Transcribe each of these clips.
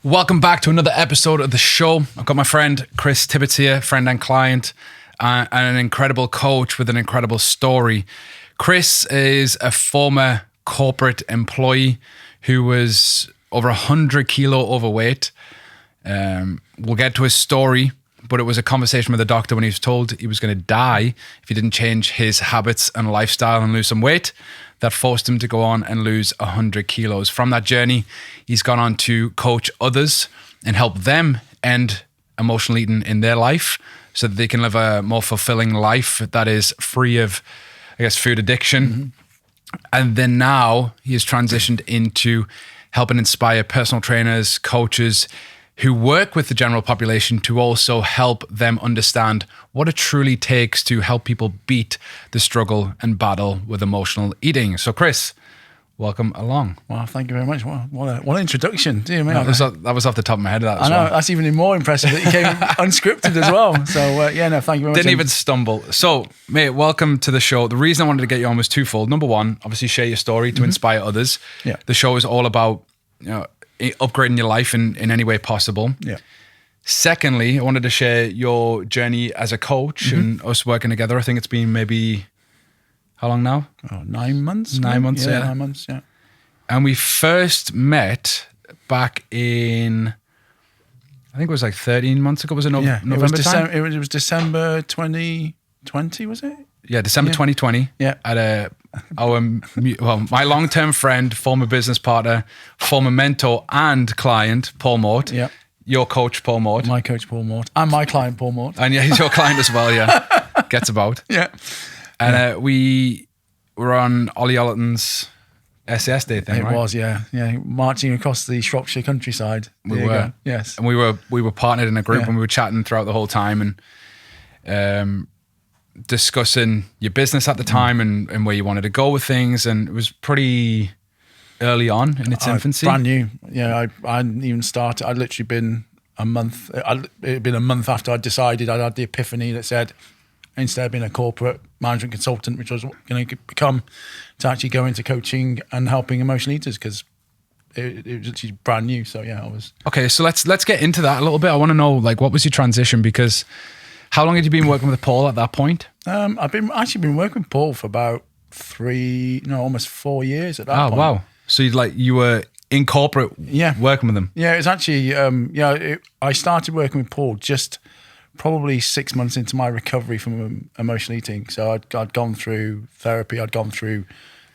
Welcome back to another episode of the show. I've got my friend Chris Tibbets here, friend and client, and an incredible coach with an incredible story. Chris is a former corporate employee who was over 100 kilo overweight. We'll get to his story, but it was a conversation with a doctor when he was told he was going to die if he didn't change his habits and lifestyle and lose some weight. That forced him to go on and lose 100 kilos. From that journey, he's gone on to coach others and help them end emotional eating in their life so that they can live a more fulfilling life that is free of, food addiction. Mm-hmm. And then now he has transitioned into helping inspire personal trainers, coaches who work with the general population to also help them understand what it truly takes to help people beat the struggle and battle with emotional eating. So Chris, welcome along. Well, thank you very much. What an introduction. Dear me. That was off the top of my head. I know, that's even more impressive that you came unscripted as well. So thank you very much. Didn't even stumble. So mate, welcome to the show. The reason I wanted to get you on was twofold. Number one, obviously share your story to inspire others. Yeah. The show is all about, upgrading your life in any way possible. Yeah. Secondly, I wanted to share your journey as a coach and us working together. I think it's been maybe, how long now? 9 months. 9 months, yeah. 9 months, yeah. And we first met back in, I think it was like 13 months ago. Was it November time? It was December 2020, was it? Yeah, December 2020. Yeah. At my long-term friend, former business partner, former mentor and client, Paul Mort. Yeah. Your coach, Paul Mort. My coach, Paul Mort. And my client, Paul Mort. And yeah, he's your client as well, yeah. Gets about. Yeah. And we were on Ollie Ollerton's SAS Day thing, right? It was, yeah. Yeah, marching across the Shropshire countryside. We were. Yes. And we were partnered in a group and we were chatting throughout the whole time and discussing your business at the time and where you wanted to go with things. And it was pretty early on in its infancy. Brand new. Yeah, I hadn't even started. I'd literally been a month. It'd been a month after I decided. I'd had the epiphany that said, instead of being a corporate management consultant, which I was going to become, to actually go into coaching and helping emotional eaters, because it was actually brand new. So yeah, I was. Okay, so let's get into that a little bit. I want to know, like, what was your transition? Because how long had you been working with Paul at that point? I've been working with Paul for about almost 4 years at that point. Oh wow! So you were in corporate, working with him. Yeah, it's actually I started working with Paul just probably 6 months into my recovery from emotional eating. So I'd gone through therapy, I'd gone through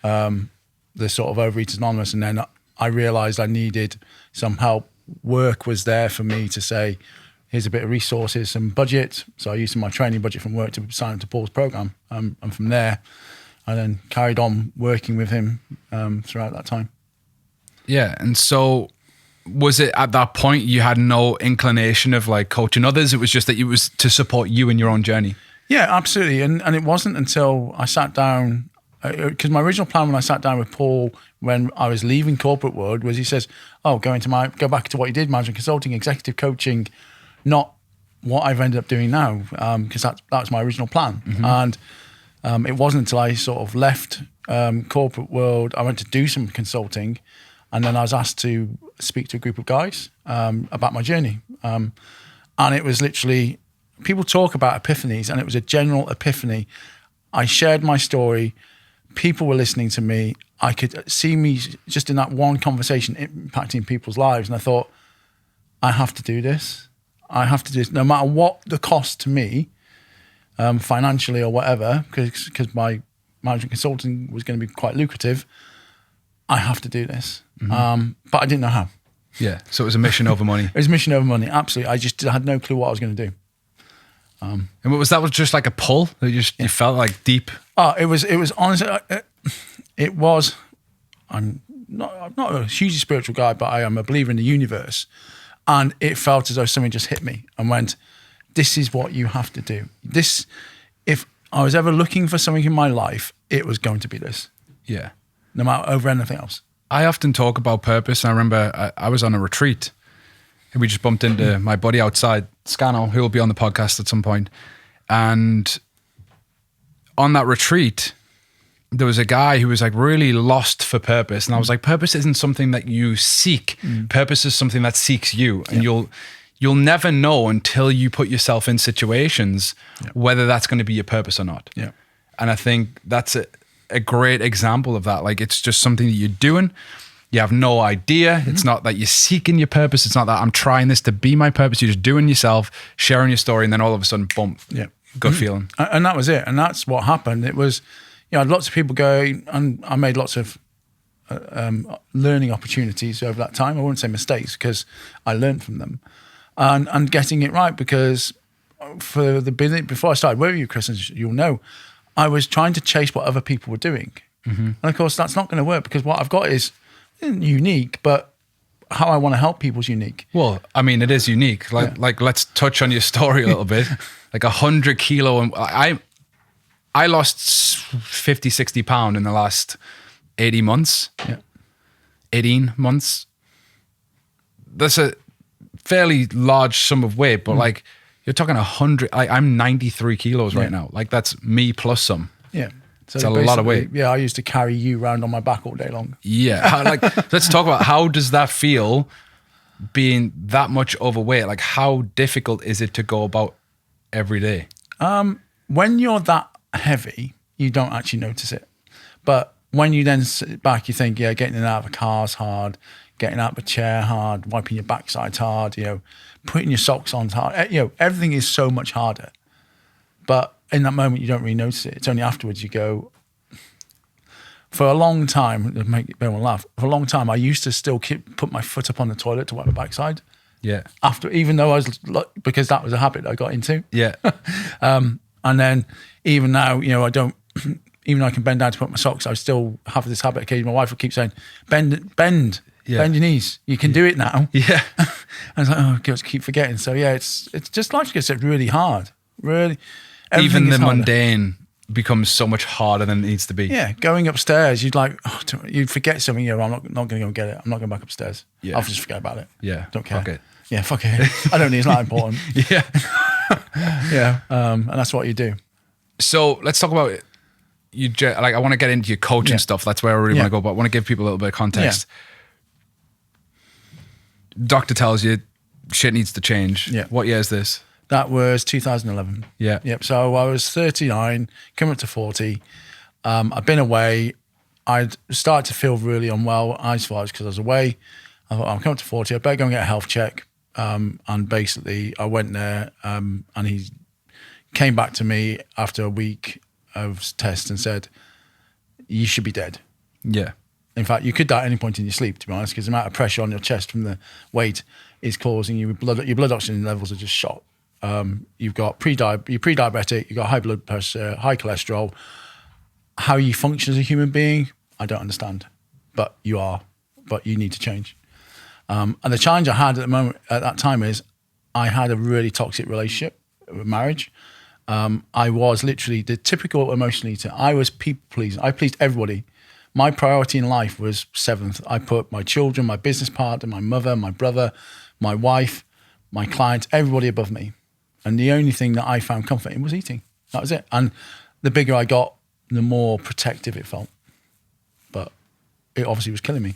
the sort of Overeaters Anonymous, and then I realised I needed some help. Work was there for me to say, here's a bit of resources, some budget. So I used my training budget from work to sign up to Paul's program. And from there, I then carried on working with him throughout that time. Yeah. And so was it at that point you had no inclination of like coaching others? It was just that it was to support you in your own journey? Yeah, absolutely. And it wasn't until I sat down, because my original plan when I sat down with Paul when I was leaving corporate world was, he says, go back to what you did, management consulting, executive coaching, not what I've ended up doing now, because that was my original plan. Mm-hmm. And it wasn't until I sort of left corporate world, I went to do some consulting, and then I was asked to speak to a group of guys about my journey. And it was literally, people talk about epiphanies, and it was a general epiphany. I shared my story, people were listening to me, I could see me just in that one conversation impacting people's lives, and I thought, I have to do this. I have to do this, no matter what the cost to me, financially or whatever, because my management consulting was going to be quite lucrative. I have to do this, but I didn't know how. Yeah, so it was a mission over money. It was a mission over money, absolutely. I had no clue what I was going to do. And what was that? Was just like a pull that you felt like deep? It was honestly, it was. I'm not a hugely spiritual guy, but I am a believer in the universe. And it felt as though something just hit me and went, this is what you have to do. This, if I was ever looking for something in my life, it was going to be this. Yeah. No matter over anything else. I often talk about purpose. And I remember I was on a retreat and we just bumped into my buddy outside, Scano, who will be on the podcast at some point. And on that retreat, there was a guy who was like really lost for purpose. And I was like, purpose isn't something that you seek. Purpose is something that seeks you. And you'll never know until you put yourself in situations whether that's going to be your purpose or not. Yeah. And I think that's a great example of that. Like, it's just something that you're doing. You have no idea. It's not that you're seeking your purpose. It's not that I'm trying this to be my purpose. You're just doing yourself, sharing your story, and then all of a sudden, boom, good feeling. And that was it. And that's what happened. It was, I had lots of people go, and I made lots of learning opportunities over that time. I wouldn't say mistakes, because I learned from them. And getting it right, because before I started working with you, Chris, as you'll know, I was trying to chase what other people were doing. And of course, that's not going to work, because what I've got is unique, but how I want to help people is unique. Well, I mean, it is unique. Like let's touch on your story a little bit. Like 100 kilo. And I lost 50, 60 pounds in the last 80 months. Yeah. 18 months. That's a fairly large sum of weight, but like you're talking 100, I'm 93 kilos right now. Like that's me plus some. Yeah. So it's a lot of weight. Yeah, I used to carry you around on my back all day long. Yeah. Let's talk about, how does that feel being that much overweight? Like, how difficult is it to go about every day? When you're that heavy, you don't actually notice it. But when you then sit back, you think, getting in and out of a car's hard, getting out of a chair hard, wiping your backside's hard, putting your socks on's hard. Everything is so much harder. But in that moment, you don't really notice it. It's only afterwards you go. For a long time, it'll make everyone laugh. For a long time, I used to still put my foot up on the toilet to wipe my backside. Yeah. Even though because that was a habit I got into. Yeah. And then even now, I don't. Even though I can bend down to put my socks, I still have this habit. Occasionally, my wife will keep saying, "Bend your knees. You can do it now." Yeah. I was like, oh, God, I keep forgetting. So it's just life gets really hard. Really. Even the mundane becomes so much harder than it needs to be. Yeah, going upstairs, you'd forget something. I'm not going to go get it. I'm not going back upstairs. Yeah. I'll just forget about it. Yeah, don't care. Fuck it. Yeah, fuck it. I don't need. It's not important. Yeah, yeah. And that's what you do. So let's talk about you. Like, I want to get into your coaching stuff. That's where I really want to go. But I want to give people a little bit of context. Yeah. Doctor tells you shit needs to change. Yeah. What year is this? That was 2011. Yeah. Yep. So I was 39, coming up to 40. I'd been away. I'd started to feel really unwell. I thought it was because I was away. I thought, I'm coming up to 40. I better go and get a health check. And basically, I went there, and he came back to me after a week of tests and said, "You should be dead." Yeah. In fact, you could die at any point in your sleep, to be honest, because the amount of pressure on your chest from the weight is causing your blood oxygen levels are just shot. You've got you're pre-diabetic, you've got high blood pressure, high cholesterol. How you function as a human being, I don't understand, but you need to change. And the challenge I had at that time is I had a really toxic relationship, marriage. I was literally the typical emotional eater. I was people pleasing. I pleased everybody. My priority in life was seventh. I put my children, my business partner, my mother, my brother, my wife, my clients, everybody above me. And the only thing that I found comfort in was eating. That was it. And the bigger I got, the more protective it felt. But it obviously was killing me.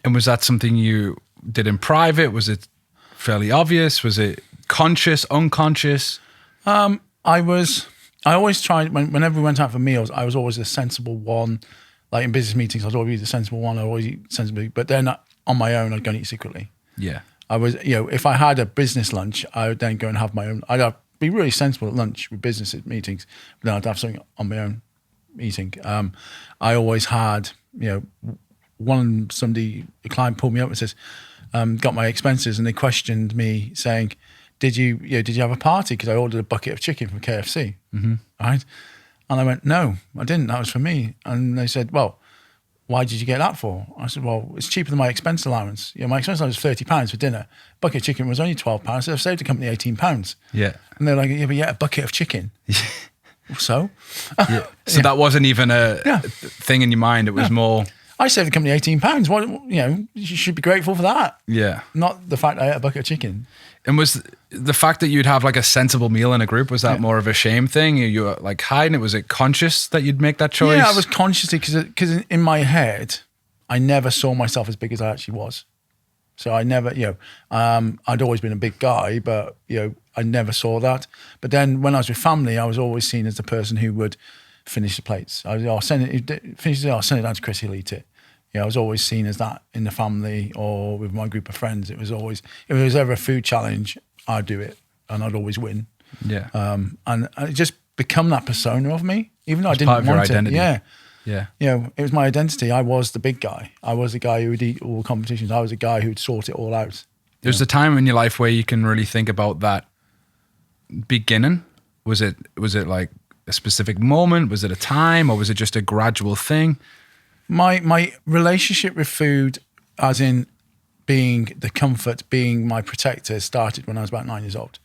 And was that something you did in private? Was it fairly obvious? Was it conscious, unconscious? I always tried, whenever we went out for meals, I was always the sensible one. Like in business meetings, I was always the sensible one. I always eat sensibly. But then on my own, I'd go and eat secretly. Yeah. I was, if I had a business lunch, I would then go and have my own. I'd be really sensible at lunch with business meetings, but then I'd have something on my own eating. I always had, a client pulled me up and says, got my expenses, and they questioned me saying, did you have a party? Because I ordered a bucket of chicken from KFC, right? And I went, no, I didn't. That was for me. And they said, well, why did you get that for? I said, well, it's cheaper than my expense allowance. My expense allowance was £30 for dinner. Bucket of chicken was only £12. So I've saved the company £18. Yeah. And they're like, yeah, but a bucket of chicken. So? Yeah. So that wasn't even a thing in your mind. It was more... I saved the company £18. What, you should be grateful for that. Yeah. Not the fact I ate a bucket of chicken. And was the fact that you'd have like a sensible meal in a group, was that more of a shame thing? You were like hiding it? Was it conscious that you'd make that choice? Yeah, I was consciously, because in my head, I never saw myself as big as I actually was. So I never, I'd always been a big guy, but, I never saw that. But then when I was with family, I was always seen as the person who would finish the plates. I'll send it down to Chris, he'll eat it. I was always seen as that in the family or with my group of friends. It was always, if there was ever a food challenge, I'd do it and I'd always win. Yeah. And it just become that persona of me, even though I didn't want it. Part of your identity. Yeah. Yeah. It was my identity. I was the big guy. I was the guy who would eat all the competitions. I was the guy who'd sort it all out. There's a time in your life where you can really think about that beginning. Was it like a specific moment? Was it a time, or was it just a gradual thing? My relationship with food, as in being the comfort, being my protector, started when I was about 9 years old.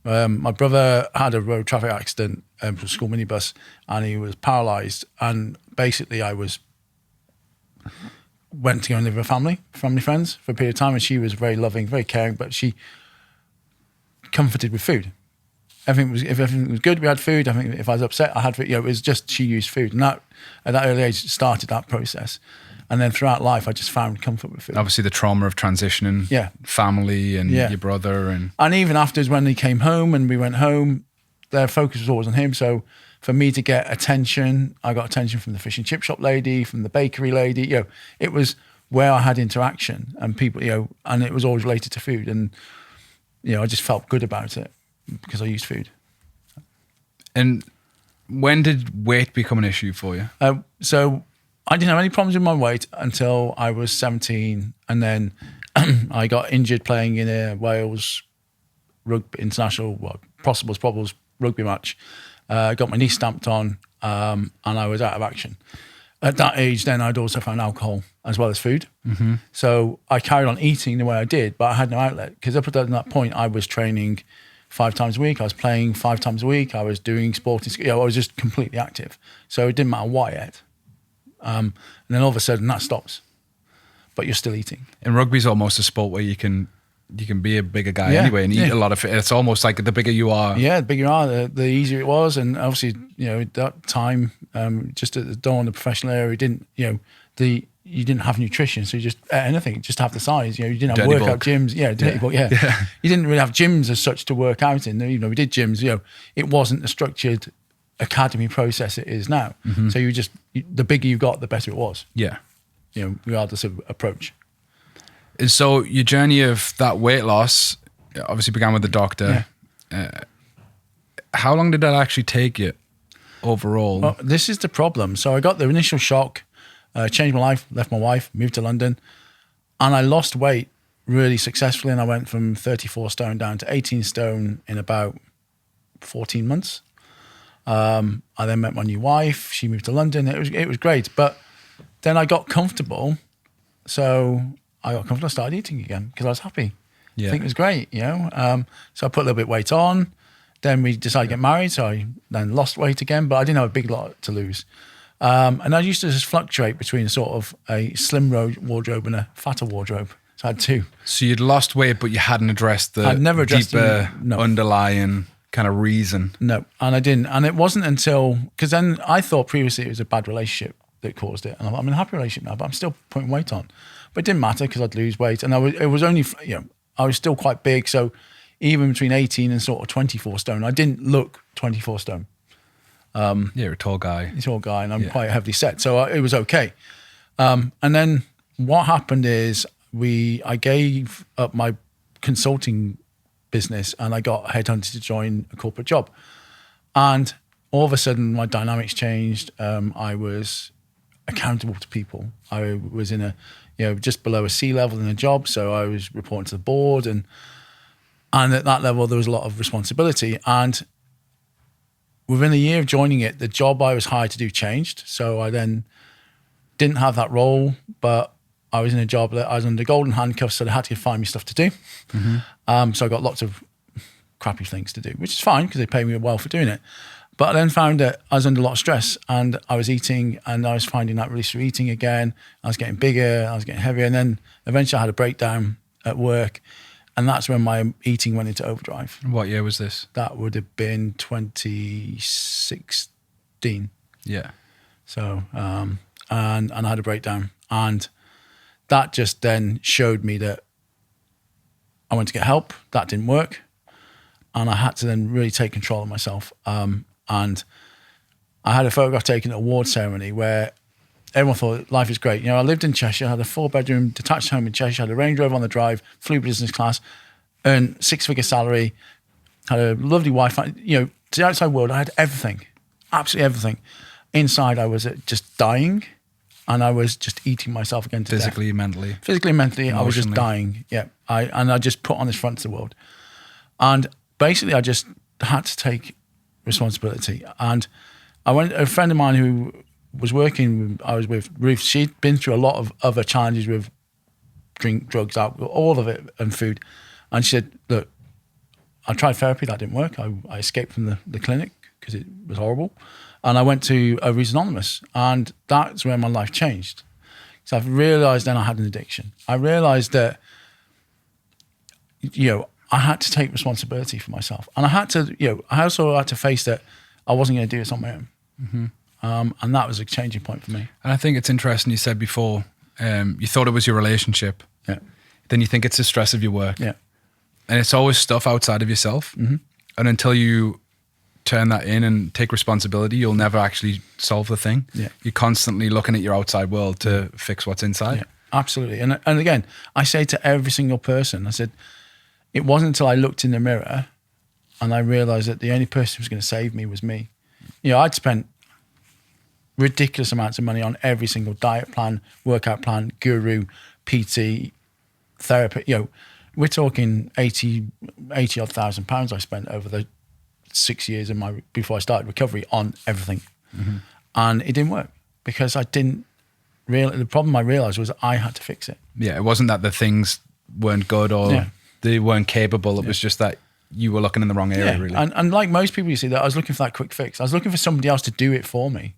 My brother had a road traffic accident, a school minibus, and he was paralysed. And basically, I went to go and live with family friends for a period of time, and she was very loving, very caring, but she comforted with food. If everything was good, we had food. I think if I was upset, I had food. It was just she used food, and that at that early age started that process. And then throughout life, I just found comfort with food. Obviously, the trauma of transitioning, family, and your brother, and even afterwards when he came home and we went home, their focus was always on him. So for me to get attention, I got attention from the fish and chip shop lady, from the bakery lady. It was where I had interaction and people. And it was always related to food, and I just felt good about it because I used food. And when did weight become an issue for you? So I didn't have any problems with my weight until I was 17, and then I got injured playing in a Wales rugby international Possibles rugby match. Got my knee stamped on, and I was out of action. At that age, then I'd also found alcohol as well as food. Mm-hmm. So I carried on eating the way I did, but I had no outlet because up at that point I was training 5 times a week. I was playing 5 times a week. I was doing sporting. I was just completely active. So it didn't matter what I ate. And then all of a sudden that stops, but you're still eating. And rugby's almost a sport where you can be a bigger guy anyway and eat a lot of it. It's almost like the bigger you are. Yeah, the bigger you are, the easier it was. And obviously, that time, just at the dawn of the professional era, you didn't have nutrition, so you just ate anything, just have the size. You didn't have workout gyms. You didn't really have gyms as such to work out in. We did gyms. It wasn't a structured academy process it is now. Mm-hmm. So the bigger you got, the better it was. Yeah. Regardless of approach. And so your journey of that weight loss obviously began with the doctor. Yeah. How long did that actually take you overall? Well, this is the problem. So I got the initial shock. Changed my life, left my wife, moved to London, and I lost weight really successfully. And I went from 34 stone down to 18 stone in about 14 months. I then met my new wife. She moved to London. It was great, but then I got comfortable. So I got comfortable. I started eating again because I was happy. Yeah. I think it was great, So I put a little bit of weight on. Then we decided to get married, so I then lost weight again, but I didn't have a big lot to lose. And I used to just fluctuate between sort of a slim wardrobe and a fatter wardrobe. So I had 2. So you'd lost weight, but you hadn't addressed the deeper underlying kind of reason. No, and I didn't. And it wasn't until, because then I thought previously it was a bad relationship that caused it. And I'm in a happy relationship now, but I'm still putting weight on. But it didn't matter because I'd lose weight. And it was only, I was still quite big. So even between 18 and sort of 24 stone, I didn't look 24 stone. You're a tall guy. And I'm quite heavily set. So it was okay. And then what happened is I gave up my consulting business and I got headhunted to join a corporate job. And all of a sudden my dynamics changed. I was accountable to people. I was in just below a C level in a job. So I was reporting to the board and at that level there was a lot of responsibility. And within a year of joining it, the job I was hired to do changed. So I then didn't have that role, but I was in a job that I was under golden handcuffs, so they had to find me stuff to do. Mm-hmm. So I got lots of crappy things to do, which is fine because they pay me well for doing it. But I then found that I was under a lot of stress, and I was eating, and I was finding that release through eating again. I was getting bigger, I was getting heavier, and then eventually I had a breakdown at work, and that's when my eating went into overdrive. What year was this? That would have been 2016. Yeah. So, and I had a breakdown, and that just then showed me that I went to get help. That didn't work, and I had to then really take control of myself. And I had a photograph taken at an award ceremony where everyone thought life is great. You know, I lived in Cheshire, had a 4-bedroom detached home in Cheshire, had a Range Rover on the drive, flew business class, earned 6-figure salary, had a lovely wife. You know, to the outside world, I had everything, absolutely everything. Inside, I was just dying, and I was just eating myself again to Physically, death. mentally. Physically, mentally, I was just dying. Yeah, I just put on this front to the world, and basically, I just had to take responsibility. And a friend of mine who was working, I was with, Ruth, she'd been through a lot of other challenges with drink, drugs, alcohol, all of it, and food. And she said, look, I tried therapy, that didn't work. I escaped from the clinic because it was horrible. And I went to Overeaters Anonymous, and that's where my life changed. So I've realized then I had an addiction. I realized that, you know, I had to take responsibility for myself. And I had to, you know, I also had to face that I wasn't going to do this on my own. Mm-hmm. And that was a changing point for me. And I think it's interesting, you said before, you thought it was your relationship. Yeah. Then you think it's the stress of your work. Yeah. And it's always stuff outside of yourself. Mm-hmm. And until you turn that in and take responsibility, you'll never actually solve the thing. Yeah. You're constantly looking at your outside world to fix what's inside. Yeah, absolutely. And again, I say to every single person, I said, it wasn't until I looked in the mirror and I realized that the only person who was going to save me was me. You know, I'd spent ridiculous amounts of money on every single diet plan, workout plan, guru, PT, therapy. You know, we're talking 80 odd thousand pounds I spent over the 6 years before I started recovery on everything. Mm-hmm. And it didn't work because the problem I realized was I had to fix it. Yeah, it wasn't that the things weren't good or they weren't capable. It was just that you were looking in the wrong area, really. And like most people, you see, that I was looking for that quick fix. I was looking for somebody else to do it for me,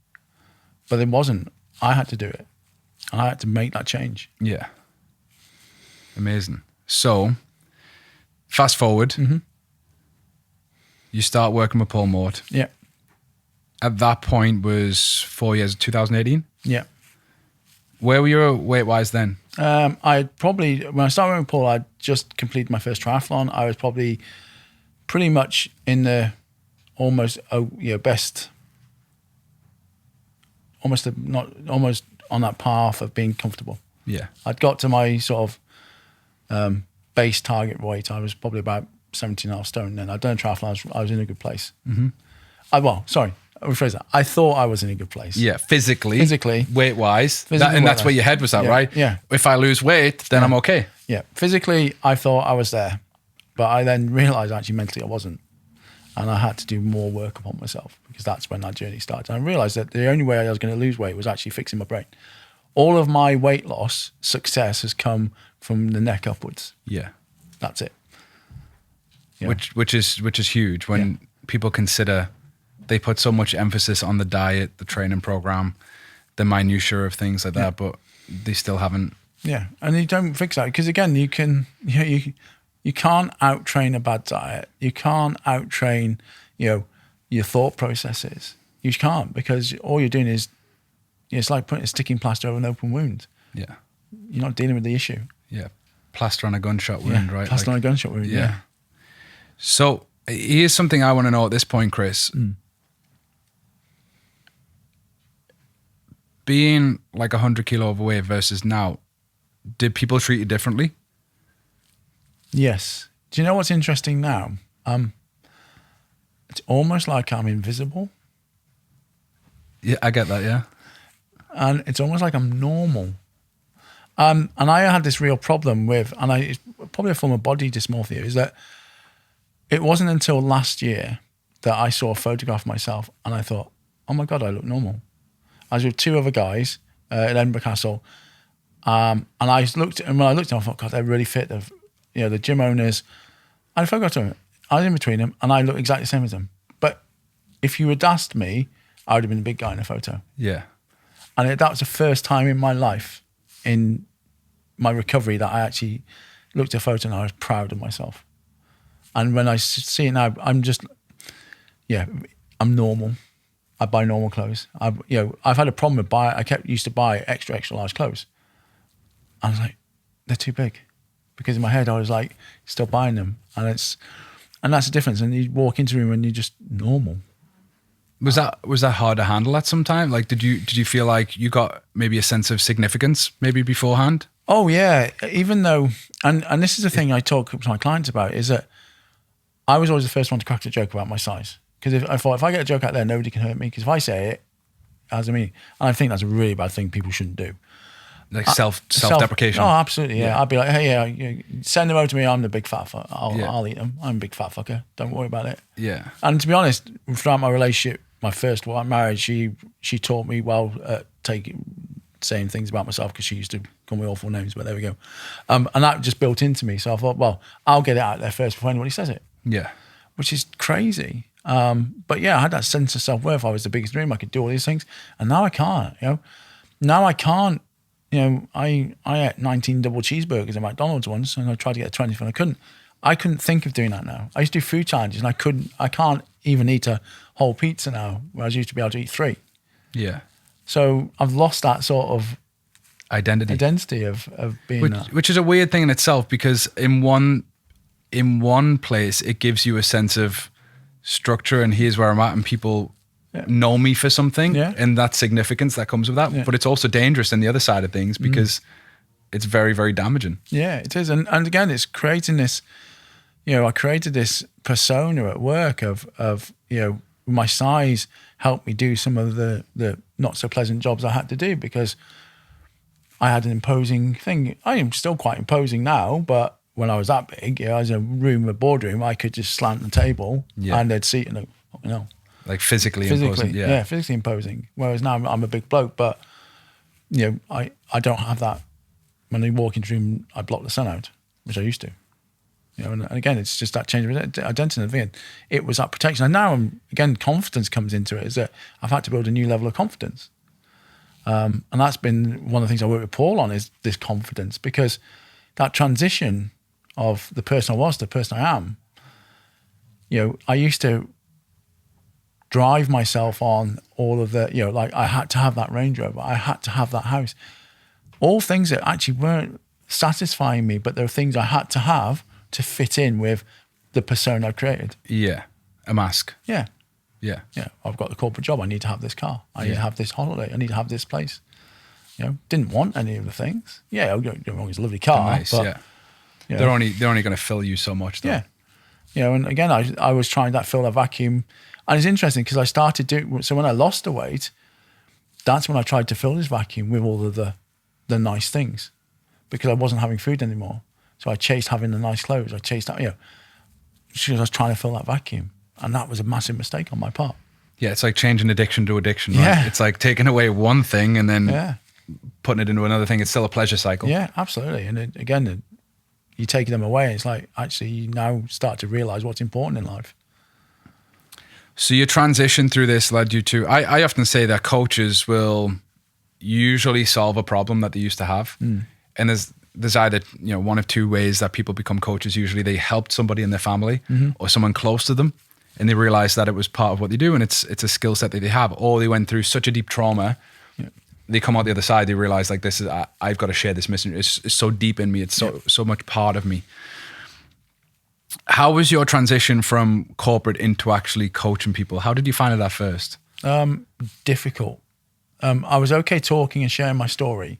but it wasn't. I had to do it. And I had to make that change. Yeah. Amazing. So, fast forward. Mm-hmm. You start working with Paul Mort. Yeah. At that point was 4 years, 2018? Yeah. Where were you weight-wise then? When I started working with Paul, I'd just completed my first triathlon. I was probably pretty much in the almost on that path of being comfortable. Yeah. I'd got to my sort of base target weight. I was probably about 17.5 stone then. I'd done a triathlon. I was in a good place. Mm-hmm. I'll rephrase that. I thought I was in a good place. Yeah, physically, weight-wise. That's where your head was at, right? Yeah. If I lose weight, then I'm okay. Yeah. Physically, I thought I was there. But I then realized actually mentally I wasn't. And I had to do more work upon myself because that's when that journey started. And I realized that the only way I was going to lose weight was actually fixing my brain. All of my weight loss success has come from the neck upwards. Yeah. That's it. Yeah. Which is huge when people consider they put so much emphasis on the diet, the training program, the minutiae of things like that, but they still haven't. Yeah, and you don't fix that because again, you can't out-train a bad diet. You can't out-train, your thought processes. You can't because all you're doing is it's like putting a sticking plaster over an open wound. Yeah, you're not dealing with the issue. Yeah, plaster on a gunshot wound, right? Plaster on a gunshot wound. Yeah. So here's something I want to know at this point, Chris. Being like 100 kilo overweight versus now, did people treat you differently? Yes. Do you know what's interesting now? It's almost like I'm invisible. Yeah, I get that, yeah. And it's almost like I'm normal. And I had this real problem with, it's probably a form of body dysmorphia, is that it wasn't until last year that I saw a photograph of myself and I thought, oh my God, I look normal. I was with two other guys at Edinburgh Castle. And when I looked at them, I thought, God, they're really fit. The gym owners. And I forgot to them. I was in between them and I looked exactly the same as them. But if you had asked me, I would have been the big guy in a photo. Yeah. And that was the first time in my life, in my recovery, that I actually looked at a photo and I was proud of myself. And when I see it now, I'm just, I'm normal. I buy normal clothes. I've had a problem with used to buy extra large clothes. I was like, they're too big. Because in my head, I was like, still buying them. And that's the difference. And you walk into a room and you're just normal. Was that hard to handle at some time? Like, did you feel like you got maybe a sense of significance maybe beforehand? Oh yeah. Even though, and this is the thing I talk to my clients about, is that I was always the first one to crack a joke about my size. Because I thought, if I get a joke out there, nobody can hurt me. Because if I say it, as I mean, and I think that's a really bad thing people shouldn't do. Like self-deprecation. Oh, absolutely. Yeah. I'd be like, hey, send them over to me. I'm the big fat fucker. I'll eat them. I'm a big fat fucker. Don't worry about it. Yeah. And to be honest, throughout my relationship, my first marriage, she taught me well at saying things about myself, because she used to call me awful names, but there we go. And that just built into me. So I thought, well, I'll get it out there first before anybody says it. Yeah. Which is crazy. But yeah, I had that sense of self-worth. I was the biggest dream. I could do all these things. And now I can't, Now I can't. I ate 19 double cheeseburgers at McDonald's once, and I tried to get a 20th and I couldn't. I couldn't think of doing that now. I used to do food challenges and I can't even eat a whole pizza now, whereas I used to be able to eat 3. Yeah. So I've lost that sort of identity of being that. Which is a weird thing in itself, because in one place it gives you a sense of structure and here's where I'm at, and people know me for something, and that significance that comes with that. Yeah. But it's also dangerous in the other side of things, because it's very, very damaging. Yeah, it is. And again, it's creating this, I created this persona at work of my size helped me do some of the not so pleasant jobs I had to do, because I had an imposing thing. I am still quite imposing now, but when I was that big, I was in a boardroom, I could just slant the table and they'd see it and like physically imposing. Yeah, physically imposing. Whereas now I'm a big bloke, but I don't have that. When I walk into a room, I block the sun out, which I used to. And again, it's just that change of identity. Again, it was that protection. And now, again, confidence comes into it. Is that I've had to build a new level of confidence, and that's been one of the things I work with Paul on, is this confidence, because that transition of the person I was to the person I am. I used to drive myself on all of the, like I had to have that Range Rover, I had to have that house, all things that actually weren't satisfying me, but there were things I had to have to fit in with the persona I created. Yeah, a mask. Yeah. I've got the corporate job. I need to have this car. I need to have this holiday. I need to have this place. Didn't want any of the things. Yeah, don't get me wrong, it's a lovely car. Nice, but, they're only going to fill you so much, though. Yeah. And again, I was trying to fill that vacuum. And it's interesting because I started doing, so when I lost the weight, that's when I tried to fill this vacuum with all of the nice things, because I wasn't having food anymore. So I chased having the nice clothes. I chased that, because I was trying to fill that vacuum. And that was a massive mistake on my part. Yeah, it's like changing addiction to addiction, right? Yeah. It's like taking away one thing and then putting it into another thing. It's still a pleasure cycle. Yeah, absolutely. And again, you take them away, it's like, actually, you now start to realize what's important in life. So your transition through this led you to, I often say that coaches will usually solve a problem that they used to have. And there's either, one of two ways that people become coaches. Usually they helped somebody in their family or someone close to them, and they realized that it was part of what they do and it's a skill set that they have, or they went through such a deep trauma. They come out the other side, they realize like, this is, I've got to share this mission. It's so deep in me. It's so much part of me. How was your transition from corporate into actually coaching people? How did you find it at first? Difficult. I was okay talking and sharing my story,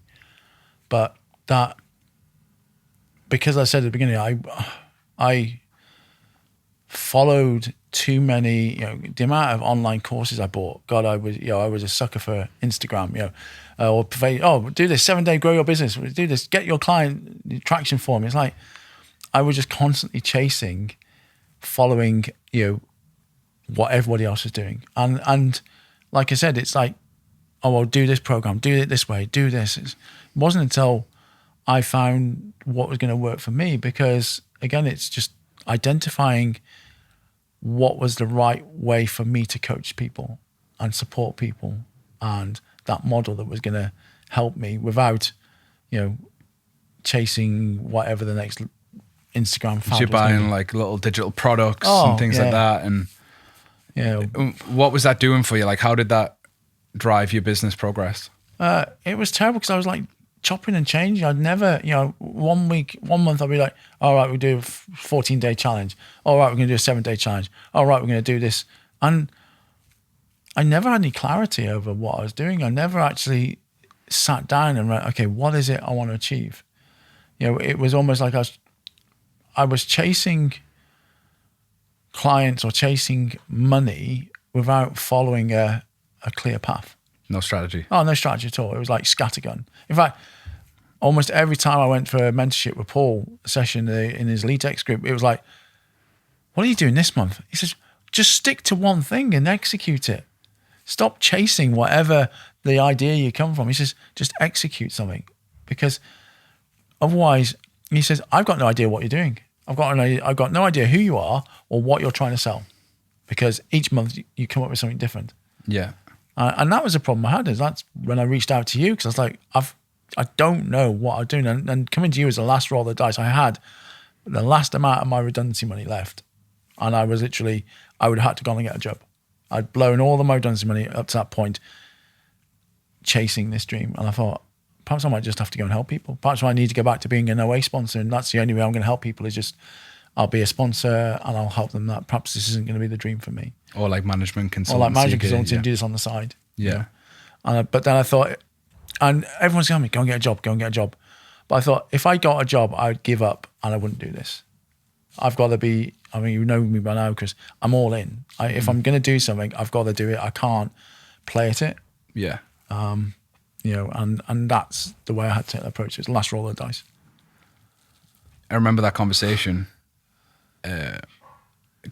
but that, because I said at the beginning, I followed too many, the amount of online courses I bought. God, I was a sucker for Instagram, or do this 7-day grow your business, do this, get your client traction form. It's like, I was just constantly chasing, following, what everybody else was doing. And like I said, it's like, I'll do this program, do it this way, do this. It wasn't until I found what was going to work for me, because again, it's just identifying what was the right way for me to coach people and support people, and that model that was going to help me without, chasing whatever the next Instagram fad So you're was gonna buying be. like little digital products and things like that. And what was that doing for you? Like, how did that drive your business progress? It was terrible because I was like chopping and changing. I'd never, 1 month I'd be like, all right, we'll do a 14-day challenge. All right, we're going to do a 7-day challenge. All right, we're going to do this. And I never had any clarity over what I was doing. I never actually sat down and went, okay, what is it I want to achieve? It was almost like I was chasing clients or chasing money without following a clear path. No strategy. Oh, no strategy at all. It was like scattergun. In fact, almost every time I went for a mentorship with Paul, a session in his LeadX group, it was like, what are you doing this month? He says, just stick to one thing and execute it. Stop chasing whatever the idea you come from. He says, just execute something. Because otherwise, he says, I've got no idea what you're doing. I've got no idea who you are or what you're trying to sell. Because each month you come up with something different. Yeah. And that was the problem I had. Is that's when I reached out to you, because I was like, I don't know what I'm doing. And coming to you as the last roll of the dice, I had the last amount of my redundancy money left. And I was literally, I would have had to go and get a job. I'd blown all the redundancy money up to that point chasing this dream. And I thought, perhaps I might just have to go and help people. Perhaps I need to go back to being an OA sponsor. And that's the only way I'm going to help people, is just, I'll be a sponsor and I'll help them. That perhaps this isn't going to be the dream for me. Or like management consultancy. Or like management consultancy and do this on the side. Yeah. But then I thought, and everyone's telling me, go and get a job. But I thought, if I got a job, I would give up and I wouldn't do this. I've got to be, I mean, you know me by now, Chris, I'm all in. If I'm going to do something, I've got to do it. I can't play at it. Yeah. And that's the way I had to take that approach. It's the last roll of the dice. I remember that conversation.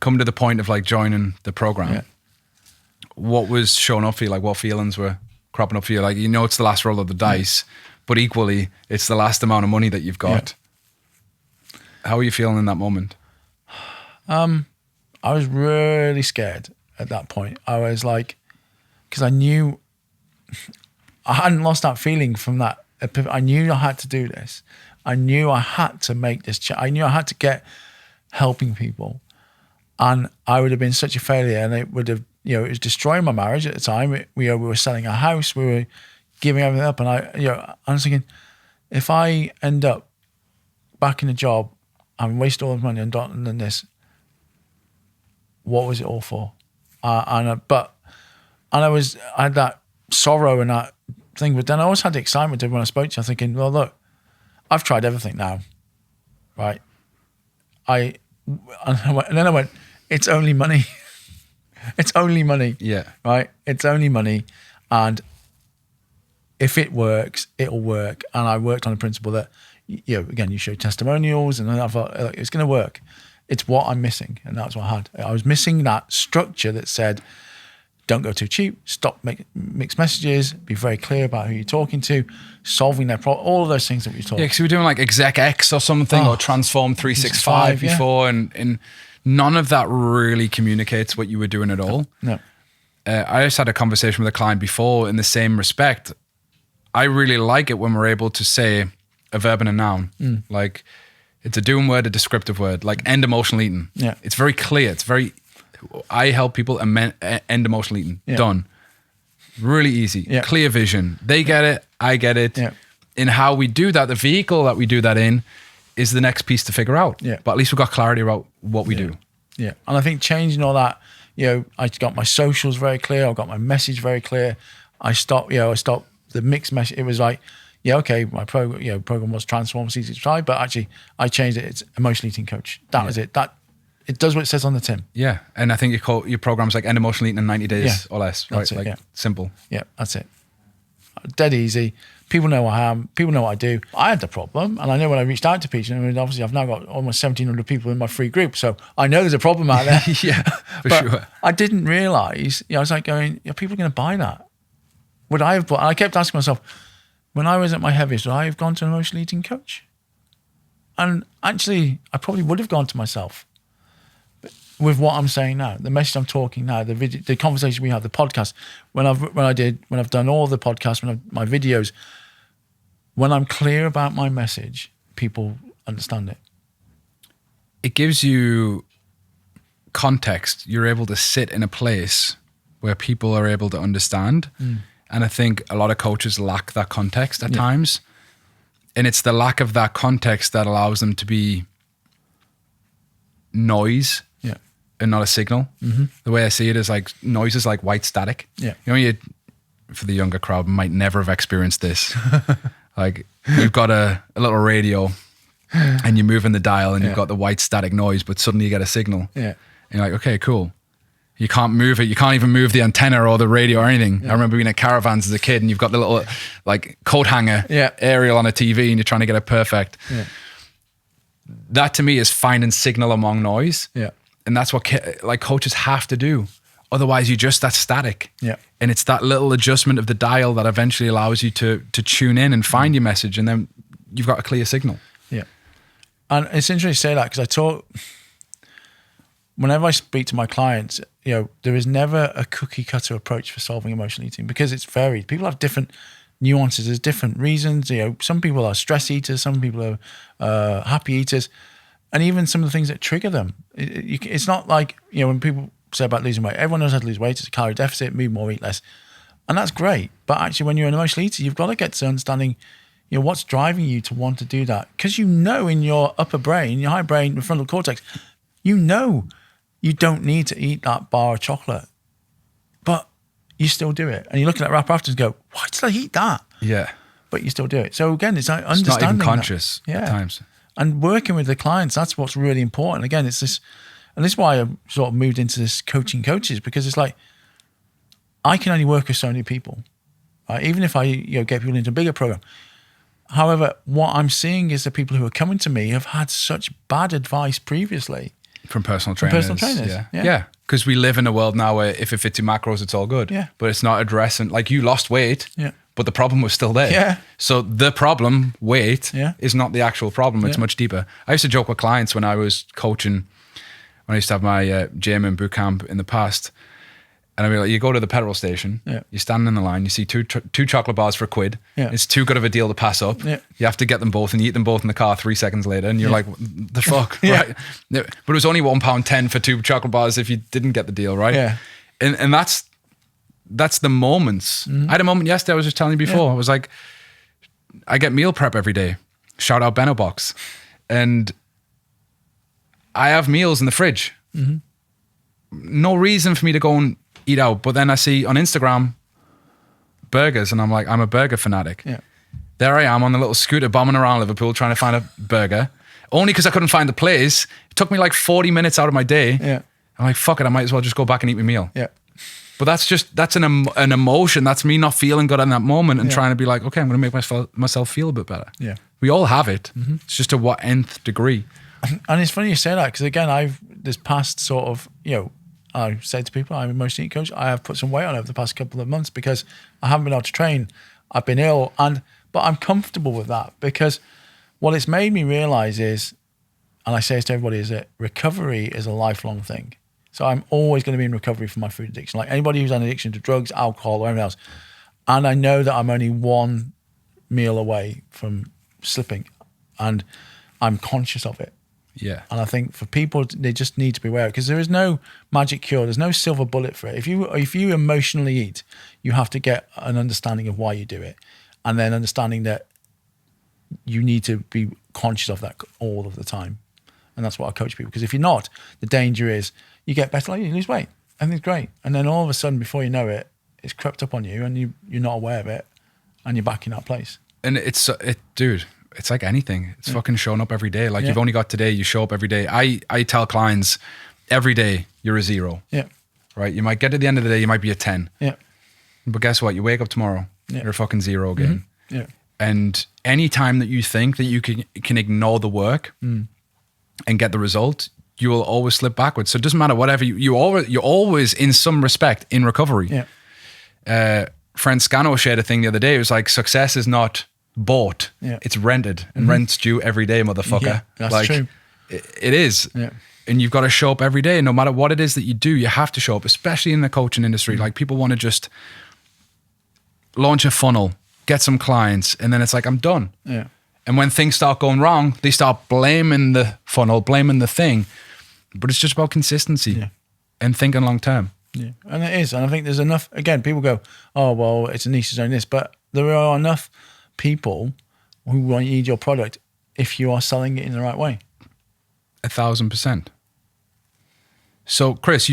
Come to the point of like joining the program. Yeah. What was showing up for you? Like, what feelings were cropping up for you? Like, it's the last roll of the dice, but equally, it's the last amount of money that you've got. Yeah. How are you feeling in that moment? I was really scared at that point. I was like, because I knew I hadn't lost that feeling from that. I knew I had to do this. I knew I had to make this. I knew I had to get helping people, and I would have been such a failure, and it would have, it was destroying my marriage at the time. We were selling our house, we were giving everything up, and I was thinking, if I end up back in a job and waste all the money and done this, what was it all for? I had that sorrow and that thing, but then I always had the excitement when I spoke to you. I'm thinking, well, look, I've tried everything now, right? And then I went, it's only money. It's only money. Yeah. Right? It's only money. And if it works, it'll work. And I worked on the principle that, again, you show testimonials, and I thought, it's going to work. It's what I'm missing. And that's what I had. I was missing that structure that said, don't go too cheap, stop mixed messages, be very clear about who you're talking to, solving their problem, all of those things that we talked. Yeah, because we were doing like Exec X or something, or Transform 365 before, and none of that really communicates what you were doing at all. No. I just had a conversation with a client before in the same respect. I really like it when we're able to say a verb and a noun. Like, it's a doing word, a descriptive word, like end emotional eating. Yeah. It's very clear. I help people end emotional eating. Yeah. Done. Really easy. Yeah. Clear vision. They get it. I get it. Yeah. In how we do that, the vehicle that we do that in is the next piece to figure out. Yeah. But at least we've got clarity about what we do. Yeah. And I think changing all that, I got my socials very clear. I got my message very clear. I stopped the mixed message. It was like, okay, my program was Transform 365, but actually I changed it. It's emotional eating coach. That was it. It does what it says on the tin. Yeah. And I think your program's like end emotional eating in 90 days or less, right? That's it, simple. Yeah, that's it. Dead easy. People know I am. People know what I do. I had the problem, and I know when I reached out to people, obviously I've now got almost 1,700 people in my free group, so I know there's a problem out there. Yeah, for sure. I didn't realise, I was like going, people are going to buy that. Would I have bought, and I kept asking myself, when I was at my heaviest, would I have gone to an emotional eating coach? And actually, I probably would have gone to myself. with what I'm saying now, the message I'm talking now, the video, the conversation we have, the podcast, when I've done all the podcasts, my videos, when I'm clear about my message, people understand it. It gives you context. You're able to sit in a place where people are able to understand. And I think a lot of coaches lack that context at times. And it's the lack of that context that allows them to be noise and not a signal. The way I see it is like noise is like white static. You know, for the younger crowd might never have experienced this. Like you've got a little radio and you're moving the dial and you've got the white static noise, but suddenly you get a signal. And you're like, okay, cool. You can't move it. You can't even move the antenna or the radio or anything. I remember being at caravans as a kid and you've got the little like coat hanger aerial on a TV and you're trying to get it perfect. That to me is finding signal among noise. And that's what like coaches have to do. Otherwise that's static. And it's that little adjustment of the dial that eventually allows you to tune in and find your message, and then you've got a clear signal. And it's interesting you say that, because whenever I speak to my clients, you know, there is never a cookie cutter approach for solving emotional eating, because it's varied. People have different nuances. There's different reasons. You know, some people are stress eaters, some people are happy eaters, and even some of the things that trigger them. It's not like, you know, when people say about losing weight, everyone knows how to lose weight. It's a calorie deficit, move more, eat less. And that's great. But actually, when you're an emotional eater, you've got to get to understanding, you know, what's driving you to want to do that. Because you know in your upper brain, your high brain, the frontal cortex, you know you don't need to eat that bar of chocolate. But you still do it. And you look at that wrap after and go, why did I eat that? But you still do it. So again, it's like understanding. It's not even conscious at times. And working with the clients, that's what's really important. Again, it's this, and this is why I sort of moved into this coaching coaches, because it's like, I can only work with so many people, right? Even if I get people into a bigger program. However, what I'm seeing is the people who are coming to me have had such bad advice previously. From personal trainers. Yeah. Because we live in a world now where if it fits your macros, it's all good. But it's not addressing, like you lost weight, but the problem was still there. So the problem, weight, is not the actual problem. It's much deeper. I used to joke with clients when I was coaching, when I used to have my gym and boot camp in the past. And I'd be like, you go to the petrol station, you're standing in the line, you see two chocolate bars for £1. It's too good of a deal to pass up. You have to get them both and you eat them both in the car 3 seconds later and you're like, the fuck, right? But it was only £1.10 for 2 chocolate bars if you didn't get the deal, right? And that's the moments. I had a moment yesterday, I was just telling you before. I was like, I get meal prep every day. Shout out Benno Box. And I have meals in the fridge. No reason for me to go and eat out, but then I see on Instagram burgers and I'm like, I'm a burger fanatic. There I am on the little scooter bombing around Liverpool trying to find a burger, only because I couldn't find the place. It took me like 40 minutes out of my day. I'm like, fuck it, I might as well just go back and eat my meal. But that's an emotion. That's me not feeling good in that moment and trying to be like, okay, I'm going to make myself feel a bit better. We all have it. It's just to what nth degree. And it's funny you say that, because again, this past sort of, I say to people, I'm a emotional eating coach. I have put some weight on over the past couple of months because I haven't been able to train. I've been ill, but I'm comfortable with that, because what it's made me realize is, and I say this to everybody, is that recovery is a lifelong thing. So I'm always going to be in recovery from my food addiction. Like anybody who's an addiction to drugs, alcohol, or anything else. And I know that I'm only one meal away from slipping, and I'm conscious of it. And I think for people, they just need to be aware, because there is no magic cure. There's no silver bullet for it. If you emotionally eat, you have to get an understanding of why you do it, and then understanding that you need to be conscious of that all of the time. And that's what I coach people, because if you're not, the danger is you get better, like you lose weight, everything's great, and then all of a sudden, before you know it, it's crept up on you, and you're not aware of it, and you're back in that place. And dude. It's like anything. It's fucking showing up every day. Like you've only got today, you show up every day. I tell clients every day you're a 0. Right? You might get to the end of the day, you might be a 10. But guess what? You wake up tomorrow, you're a fucking 0 again. And any time that you think that you can ignore the work and get the result, you will always slip backwards. So it doesn't matter whatever you're always in some respect in recovery. Friend Scano shared a thing the other day. It was like, success is not bought, it's rented, and rent's due every day, motherfucker. That's true. It is. and you've got to show up every day. No matter what it is that you do, you have to show up, especially in the coaching industry. Like, people want to just launch a funnel, get some clients, and then it's like, I'm done. Yeah. And when things start going wrong, they start blaming the funnel, blaming the thing. But it's just about consistency and thinking long term. Yeah, and it is. And I think there's enough, again, people go, oh, well, it's a niche, it's only this. But there are enough people who need your product if you are selling it in the right way. 1,000%. So, Chris,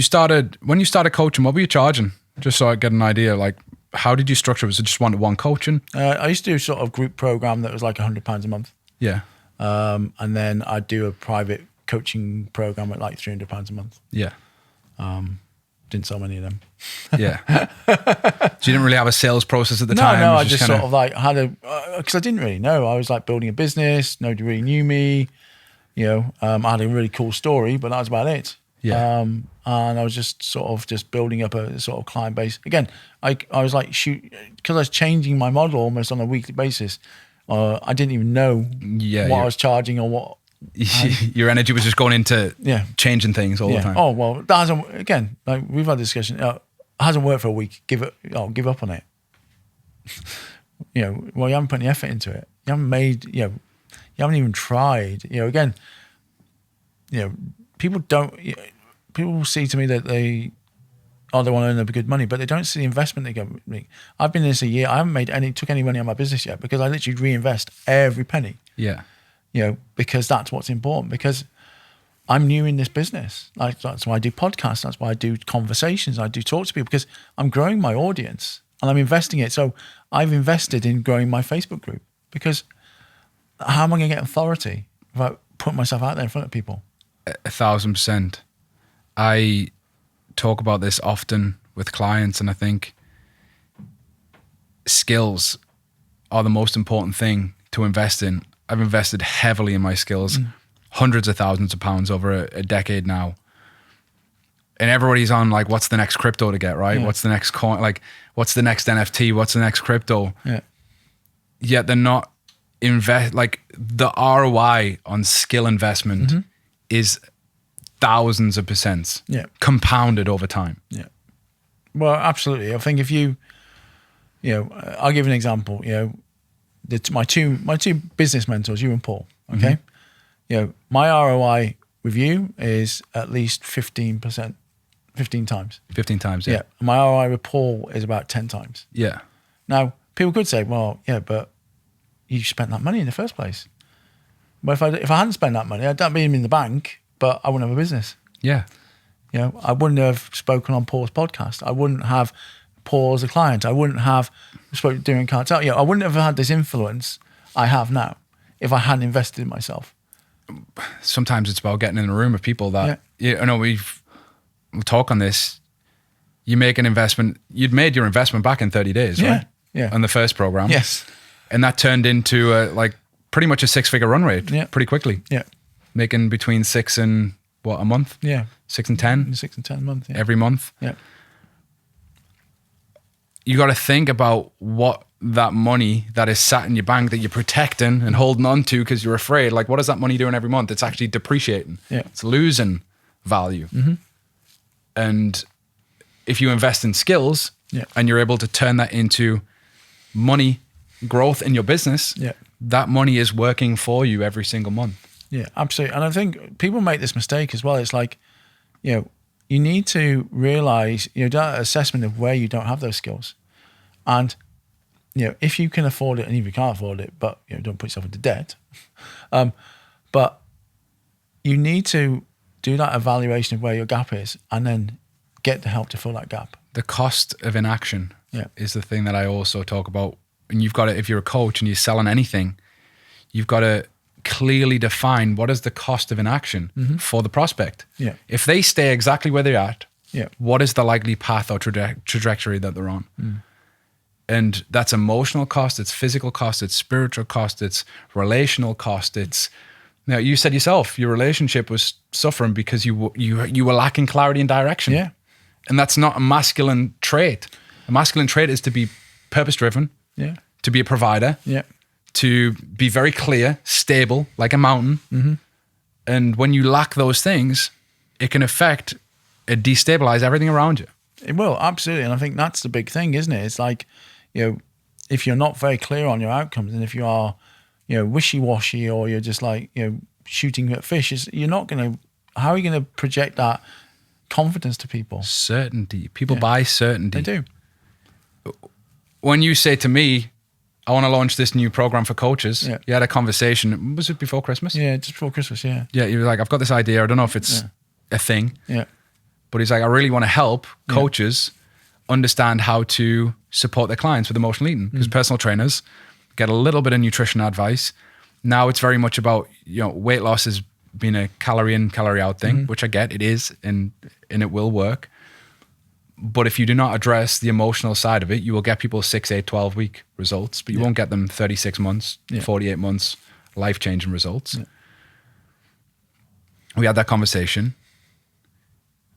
when you started coaching, what were you charging? Just so I get an idea, like, how did you structure it? Was it just one-to-one coaching? I used to do sort of group program that was like £100 a month. Yeah. And then I'd do a private coaching program at like £300 a month. Yeah. Didn't sell many of them. Yeah. So you didn't really have a sales process at the time? No, I just sort of like had because I didn't really know. I was like building a business. Nobody really knew me. You know, I had a really cool story, but that was about it. Yeah. And I was just sort of just building up a sort of client base. Again, I was like, because I was changing my model almost on a weekly basis. I didn't even know what I was charging or what. Your energy was just going into changing things all the time. Oh, well, that hasn't, again, like we've had a discussion, it hasn't worked for a week, give up on it. You know, well, you haven't put any effort into it. You haven't made, you haven't even tried. You know, again, people will see to me that they want to earn good money, but they don't see the investment they go make. I've been in this a year, I haven't took any money on my business yet because I literally reinvest every penny. Yeah. You know, because that's what's important. Because I'm new in this business. That's why I do podcasts. That's why I do conversations. I do talk to people because I'm growing my audience and I'm investing it. So I've invested in growing my Facebook group because how am I going to get authority without putting myself out there in front of people? 1,000%. I talk about this often with clients, and I think skills are the most important thing to invest in. I've invested heavily in my skills, hundreds of thousands of pounds over a decade now. And everybody's on like, what's the next crypto to get, right? Yeah. What's the next coin? Like, what's the next NFT? What's the next crypto? Yeah. Yet they're not like the ROI on skill investment is thousands of percents compounded over time. Yeah. Well, absolutely. I think if I'll give an example, my two business mentors, you and Paul, okay? My ROI with you is at least 15%, 15 times. 15 times, yeah. My ROI with Paul is about 10 times. Yeah. Now, people could say, well, but you spent that money in the first place. But if I hadn't spent that money, I'd be in the bank, but I wouldn't have a business. Yeah. I wouldn't have spoken on Paul's podcast. I wouldn't have Paul as a client. I wouldn't have spoken doing cartel. I wouldn't have had this influence I have now if I hadn't invested in myself. Sometimes it's about getting in a room of people that, we'll talk on this. You make an investment, you'd made your investment back in 30 days, right? Yeah. On the first program. Yes. And that turned into pretty much a 6-figure run rate pretty quickly. Yeah. Making between 6 and a month? Yeah. 6 and 10? 6 and 10 a month, yeah. Every month? Yeah. You got to think about what that money that is sat in your bank that you're protecting and holding on to because you're afraid, like what is that money doing every month? It's actually depreciating. Yeah. It's losing value. Mm-hmm. And if you invest in skills and you're able to turn that into money growth in your business, that money is working for you every single month. Yeah, absolutely. And I think people make this mistake as well. It's like, you need to realize, that assessment of where you don't have those skills. And, if you can afford it and if you can't afford it, but, don't put yourself into debt. But you need to do that evaluation of where your gap is and then get the help to fill that gap. The cost of inaction is the thing that I also talk about. And you've got to, if you're a coach and you're selling anything, you've got to clearly define what is the cost of inaction for the prospect. Yeah. If they stay exactly where they're at, what is the likely path or trajectory that they're on? Mm. And that's emotional cost, it's physical cost, it's spiritual cost, it's relational cost. It's, you said yourself, your relationship was suffering because you were lacking clarity and direction. Yeah. And that's not a masculine trait. A masculine trait is to be purpose-driven, to be a provider, to be very clear, stable, like a mountain. Mm-hmm. And when you lack those things, it can affect, it destabilize everything around you. It will, absolutely. And I think that's the big thing, isn't it? It's like, if you're not very clear on your outcomes, and if you are, wishy-washy, or you're just like, shooting at fish, you're not going to, how are you going to project that confidence to people? Certainty. People buy certainty. They do. When you say to me, I want to launch this new program for coaches, you had a conversation, was it before Christmas? Yeah, just before Christmas, yeah. Yeah, you were like, I've got this idea, I don't know if it's a thing. Yeah. But he's like, I really want to help coaches understand how to support their clients with emotional eating, because personal trainers get a little bit of nutrition advice. Now it's very much about, weight loss has been a calorie in, calorie out thing, which I get, it is, and it will work. But if you do not address the emotional side of it, you will get people 6, 8, 12 week results, but you won't get them 36 months, 48 months, life-changing results. Yeah. We had that conversation.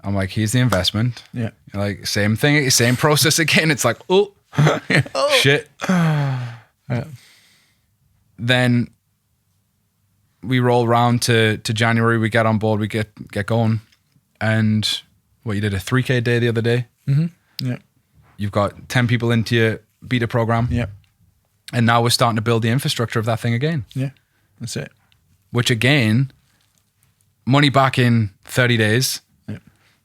I'm like, here's the investment. Yeah. Like, same thing, same process again. It's like, oh, shit. Yeah. Then we roll around to January, we get on board, we get going. And you did a 3K day the other day. Mm-hmm. Yeah. You've got 10 people into your beta program. Yeah. And now we're starting to build the infrastructure of that thing again. Yeah, that's it. Which again, money back in 30 days. Yeah.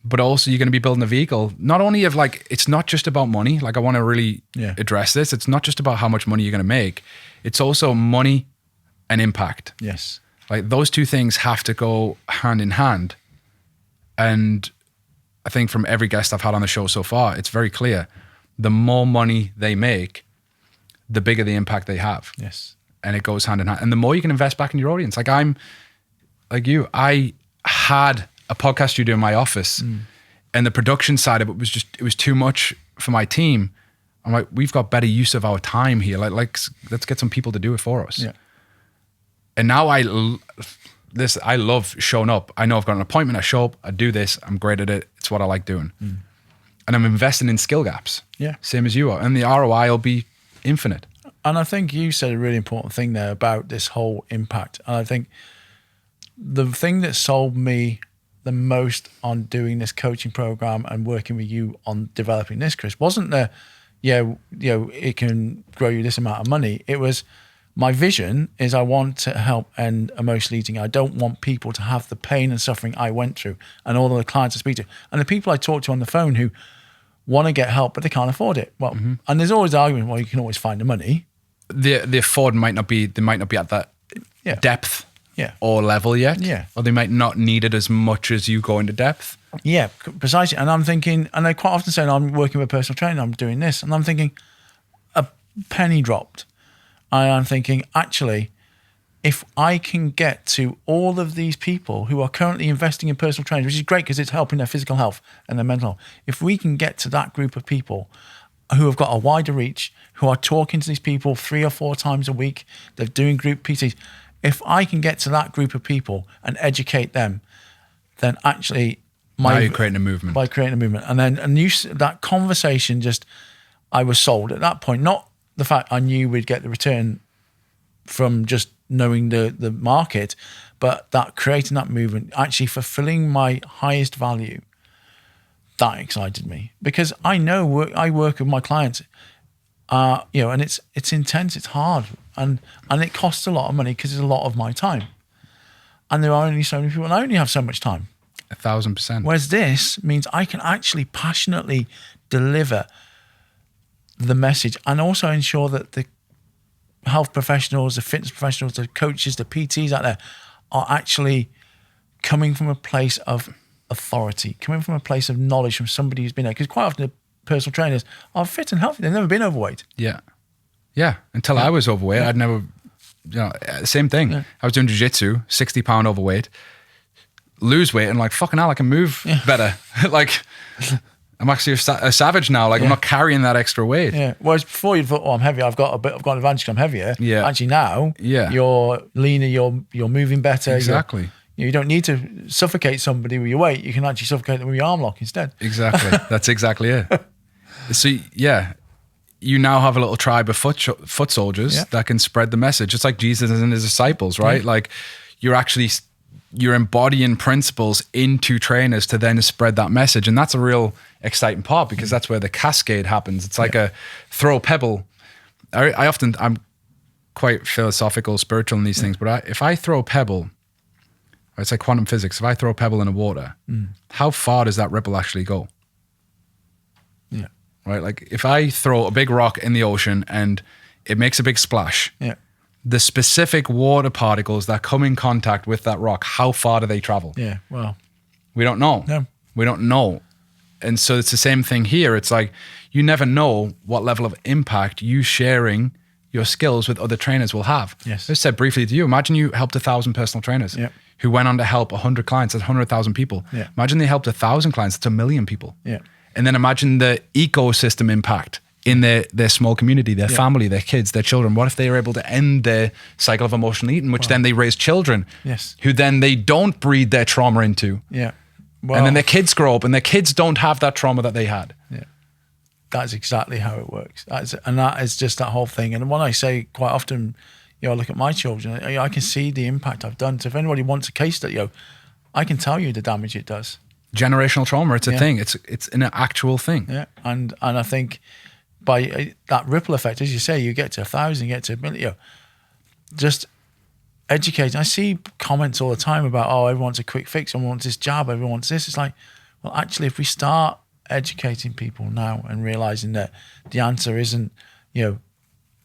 But also you're going to be building a vehicle. Not only of like, it's not just about money. Like I want to really address this. It's not just about how much money you're going to make. It's also money and impact. Yes. Like those two things have to go hand in hand. And I think from every guest I've had on the show so far, it's very clear. The more money they make, the bigger the impact they have. Yes. And it goes hand in hand. And the more you can invest back in your audience. Like I'm, like you, I had a podcast studio in my office and the production side of it was too much for my team. I'm like, we've got better use of our time here. Like let's get some people to do it for us. Yeah. And now I love showing up. I know I've got an appointment. I show up. I do this. I'm great at it. It's what I like doing. And I'm investing in skill gaps. Yeah. Same as you are. And the ROI will be infinite. And I think you said a really important thing there about this whole impact. And I think the thing that sold me the most on doing this coaching program and working with you on developing this, Chris, wasn't it can grow you this amount of money. It was, my vision is I want to help end emotional eating. I don't want people to have the pain and suffering I went through, and all of the clients I speak to and the people I talk to on the phone who want to get help, but they can't afford it. Well, and there's always the argument, well, you can always find the money. The afford might not be at that depth or level yet. Yeah. Or they might not need it as much as you go into depth. Yeah, precisely. And I'm thinking, and they quite often say, I'm working with a personal trainer, I'm doing this. And I'm thinking, a penny dropped. And I'm thinking, actually, if I can get to all of these people who are currently investing in personal training, which is great because it's helping their physical health and their mental health, if we can get to that group of people who have got a wider reach, who are talking to these people 3 or 4 times a week, they're doing group PTs, if I can get to that group of people and educate them, then actually... Now you're creating a movement. By creating a movement. And then that conversation I was sold at that point, not the fact I knew we'd get the return from just knowing the market, but that creating that movement, actually fulfilling my highest value, that excited me. Because I know I work with my clients, and it's intense, it's hard, and it costs a lot of money because it's a lot of my time. And there are only so many people, and I only have so much time. 1,000%. Whereas this means I can actually passionately deliver the message and also ensure that the health professionals, the fitness professionals, the coaches, the PTs out there are actually coming from a place of authority, coming from a place of knowledge from somebody who's been there. Because quite often the personal trainers are fit and healthy. They've never been overweight. Yeah. Yeah. Until I was overweight, I'd never, same thing. Yeah. I was doing jiu-jitsu, 60 pound overweight, lose weight and like, fucking hell, I can move better. Like, I'm actually a savage now. Like, I'm not carrying that extra weight. Yeah. Whereas before you'd thought, I'm heavy. I've got an advantage because I'm heavier. Yeah. Actually now, you're leaner. You're moving better. Exactly. You don't need to suffocate somebody with your weight. You can actually suffocate them with your arm lock instead. Exactly. That's exactly it. So you now have a little tribe of foot soldiers that can spread the message. It's like Jesus and his disciples, right? Like, you're actually you're embodying principles into trainers to then spread that message. And that's a real exciting part, because that's where the cascade happens. It's like a throw a pebble. I'm quite philosophical, spiritual in these things, but if I throw a pebble, it's like quantum physics. If I throw a pebble in the water, how far does that ripple actually go? Yeah. Right? Like if I throw a big rock in the ocean and it makes a big splash, the specific water particles that come in contact with that rock, how far do they travel? Yeah, well. We don't know. No. We don't know. And so it's the same thing here. It's like you never know what level of impact you sharing your skills with other trainers will have. Yes. I said briefly to you, imagine you helped 1,000 personal trainers who went on to help 100 clients. That's 100,000 people. Yeah. Imagine they helped 1,000 clients. That's 1 million people. Yeah. And then imagine the ecosystem impact in their small community, their family, their kids, their children. What if they were able to end their cycle of emotional eating, which then they raise children who then they don't breed their trauma into. Yeah. Well, and then their kids grow up and their kids don't have that trauma that they had. Yeah. That's exactly how it works. That is just that whole thing. And when I say quite often, I look at my children, I can see the impact I've done. So if anybody wants a case study, I can tell you the damage it does. Generational trauma, it's a thing. It's an actual thing. Yeah. And I think by that ripple effect, as you say, you get to 1,000, you get to 1 million, just educating. I see comments all the time about, everyone wants a quick fix, everyone wants this job, everyone wants this. It's like, well, actually, if we start educating people now and realizing that the answer isn't,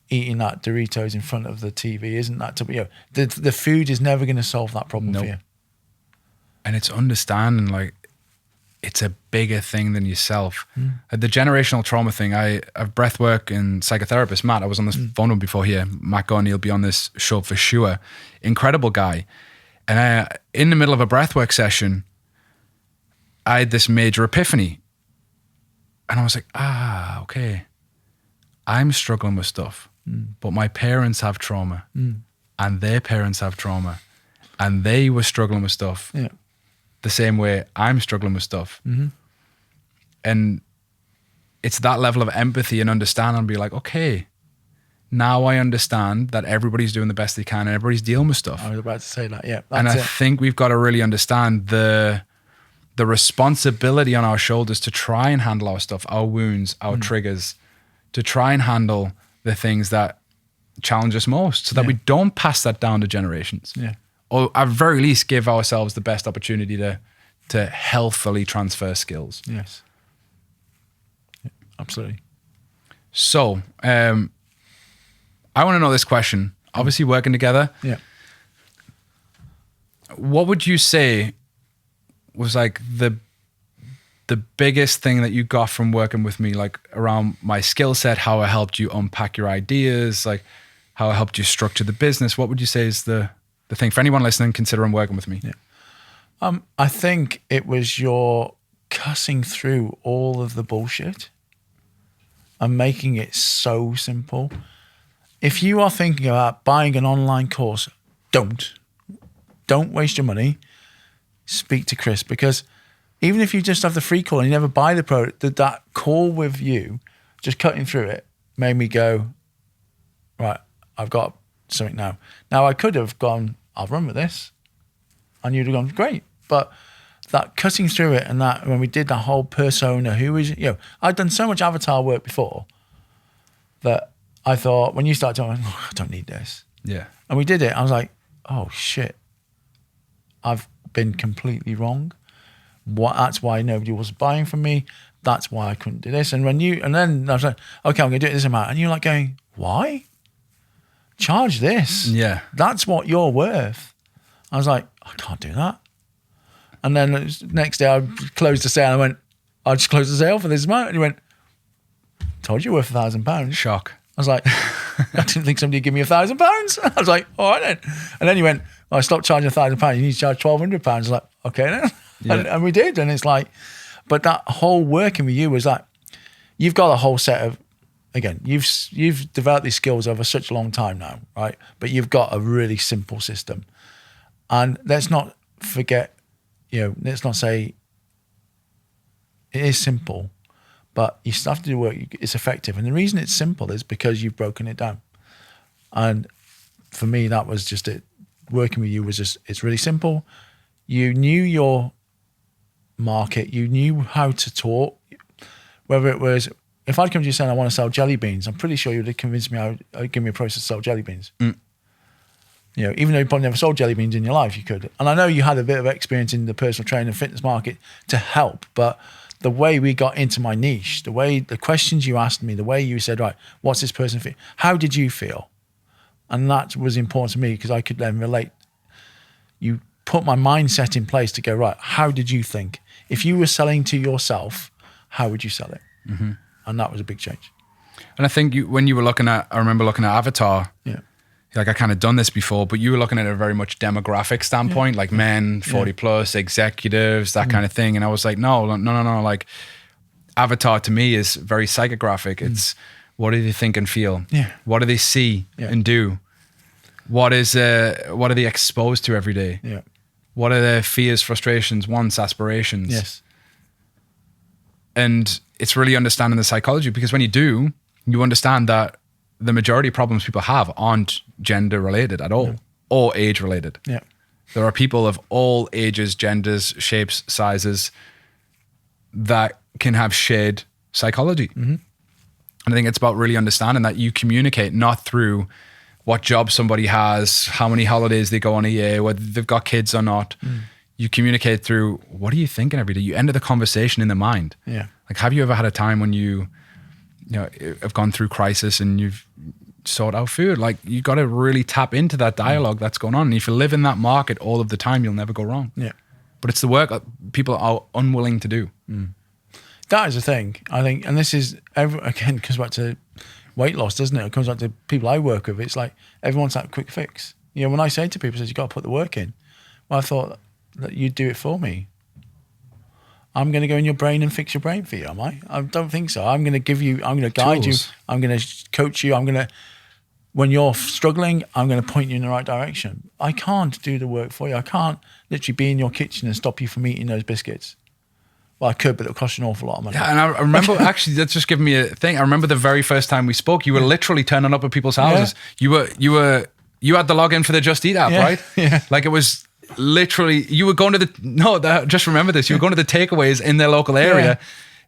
eating that Doritos in front of the TV, isn't that, the food is never going to solve that problem for you. And it's understanding, like, it's a bigger thing than yourself. The generational trauma thing, I have breathwork and psychotherapist, Matt. I was on this phone with before here. Matt Gorney will be on this show for sure. Incredible guy. And in the middle of a breathwork session, I had this major epiphany. And I was like, okay. I'm struggling with stuff, but my parents have trauma and their parents have trauma and they were struggling with stuff. Yeah. The same way I'm struggling with stuff. And it's that level of empathy and understanding and be like, okay, now I understand that everybody's doing the best they can and everybody's dealing with stuff. I was about to say that, yeah. And I think we've got to really understand the responsibility on our shoulders to try and handle our stuff, our wounds, our triggers, to try and handle the things that challenge us most so that we don't pass that down to generations. Yeah. Or at very least give ourselves the best opportunity to healthily transfer skills. Yes. Yeah, absolutely. So, I want to know this question. Obviously working together. Yeah. What would you say was like the biggest thing that you got from working with me, like around my skill set, how I helped you unpack your ideas, like how I helped you structure the business? What would you say is the thing for anyone listening considering working with me? Yeah. I think it was your cussing through all of the bullshit and making it so simple. If you are thinking about buying an online course, don't waste your money. Speak to Chris, because even if you just have the free call and you never buy the product, that call with you, just cutting through it, made me go, right, I've got something now. Now I could have gone, I'll run with this, and you'd have gone, great. But that cutting through it, and that when we did that whole persona, I'd done so much avatar work before that I thought, when you started talking, I don't need this. Yeah. And we did it. I was like, oh shit, I've been completely wrong. That's why nobody was buying from me. That's why I couldn't do this. And then I was like, okay, I'm gonna do it this amount. And you're like going, why? Charge this. Yeah. That's what you're worth. I was like, I can't do that. And then the next day I closed the sale. I went, I just closed the sale for this amount. And he went, told you worth £1,000. Shock. I was like, I didn't think somebody would give me £1,000. I was like, all right then. And then he went, I stopped charging £1,000. You need to charge £1,200. I was like, okay then. Yeah. And we did. And it's like, but that whole working with you was like, you've got a whole set of, again, you've developed these skills over such a long time now, right? But you've got a really simple system. And let's not forget, let's not say it is simple, but you still have to do work. It's effective. And the reason it's simple is because you've broken it down. And for me, that was just it. Working with you was just, it's really simple. you knew your market, you knew how to talk. Whether it was, if I'd come to you saying I want to sell jelly beans, I'm pretty sure you would have convinced me I'd give me a process to sell jelly beans. You know, even though you probably never sold jelly beans in your life, you could. And I know you had a bit of experience in the personal training and fitness market to help, but the way we got into my niche, the questions you asked me, the way you said, right, what's this person feel? How did you feel? And that was important to me because I could then relate. You put my mindset in place to go, right, how did you think? If you were selling to yourself, how would you sell it? And that was a big change. And I think when you were looking at, I remember looking at Avatar, Yeah. like I kind of done this before, but you were looking at a very much demographic standpoint, like men, 40 plus, executives, that kind of thing. And I was like, no. Like Avatar to me is very psychographic. It's what do they think and feel? Yeah. What do they see and do? What are they exposed to every day? Yeah. What are their fears, frustrations, wants, aspirations? Yes. And it's really understanding the psychology, because when you do, you understand that the majority of problems people have aren't gender related at all or age related. Yeah. There are people of all ages, genders, shapes, sizes that can have shared psychology. And I think it's about really understanding that you communicate not through what job somebody has, how many holidays they go on a year, whether they've got kids or not. You communicate through, what are you thinking every day? You enter the conversation in the mind. Yeah. Like, have you ever had a time when you know, have gone through crisis and you've sought out food? Like, you got to really tap into that dialogue that's going on. And if you live in that market all of the time, you'll never go wrong. Yeah. But it's the work that people are unwilling to do. That is the thing, I think. And this is, again, comes back to weight loss, doesn't it? It comes back to people I work with. It's like, everyone's that quick fix. You know, when I say to people, you got to put the work in. Well, I thought that you'd do it for me. I'm going to go in your brain and fix your brain for you, am I? I don't think so. I'm going to give you, I'm going to guide Tools. you. I'm going to coach you. When you're struggling, I'm going to point you in the right direction. I can't do the work for you. I can't literally be in your kitchen and stop you from eating those biscuits. Well, I could, but it'll cost you an awful lot of money. Yeah, and I remember, actually, that's just giving me a thing. I remember the very first time we spoke, you were literally turning up at people's houses. You had the login for the Just Eat app, right? Yeah. Like, it was literally, you were going to just remember this, you were going to the takeaways in their local area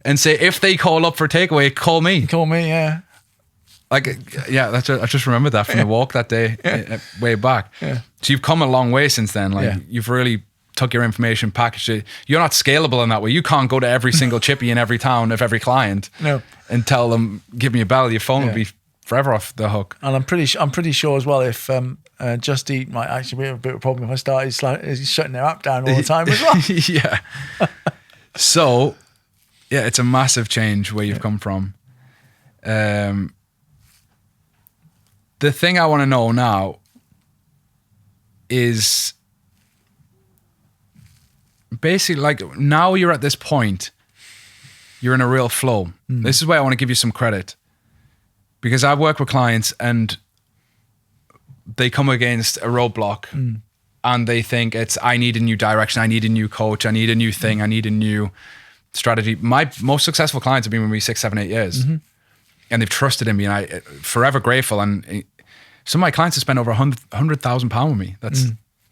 and say, if they call up for takeaway, call me. Call me, yeah. Like, yeah, I just remembered that from the walk that day, way back. Yeah. So you've come a long way since then. Like, Yeah. you've really took your information, packaged it. You're not scalable in that way. You can't go to every single chippy in every town of every client and tell them, give me a bell. Your phone would be forever off the hook. And I'm pretty sure as well, if Just Eat might actually be a bit of a problem if I started shutting their app down all the time as well. Yeah. So, yeah, it's a massive change where you've come from. The thing I want to know now is basically, like, now you're at this point, you're in a real flow. This is where I want to give you some credit, because I've worked with clients and they come against a roadblock and they think I need a new direction, I need a new coach, I need a new thing, I need a new strategy. My most successful clients have been with me 6, 7, 8 years. And they've trusted in me, and I'm forever grateful. And some of my clients have spent over £100,000 with me. That's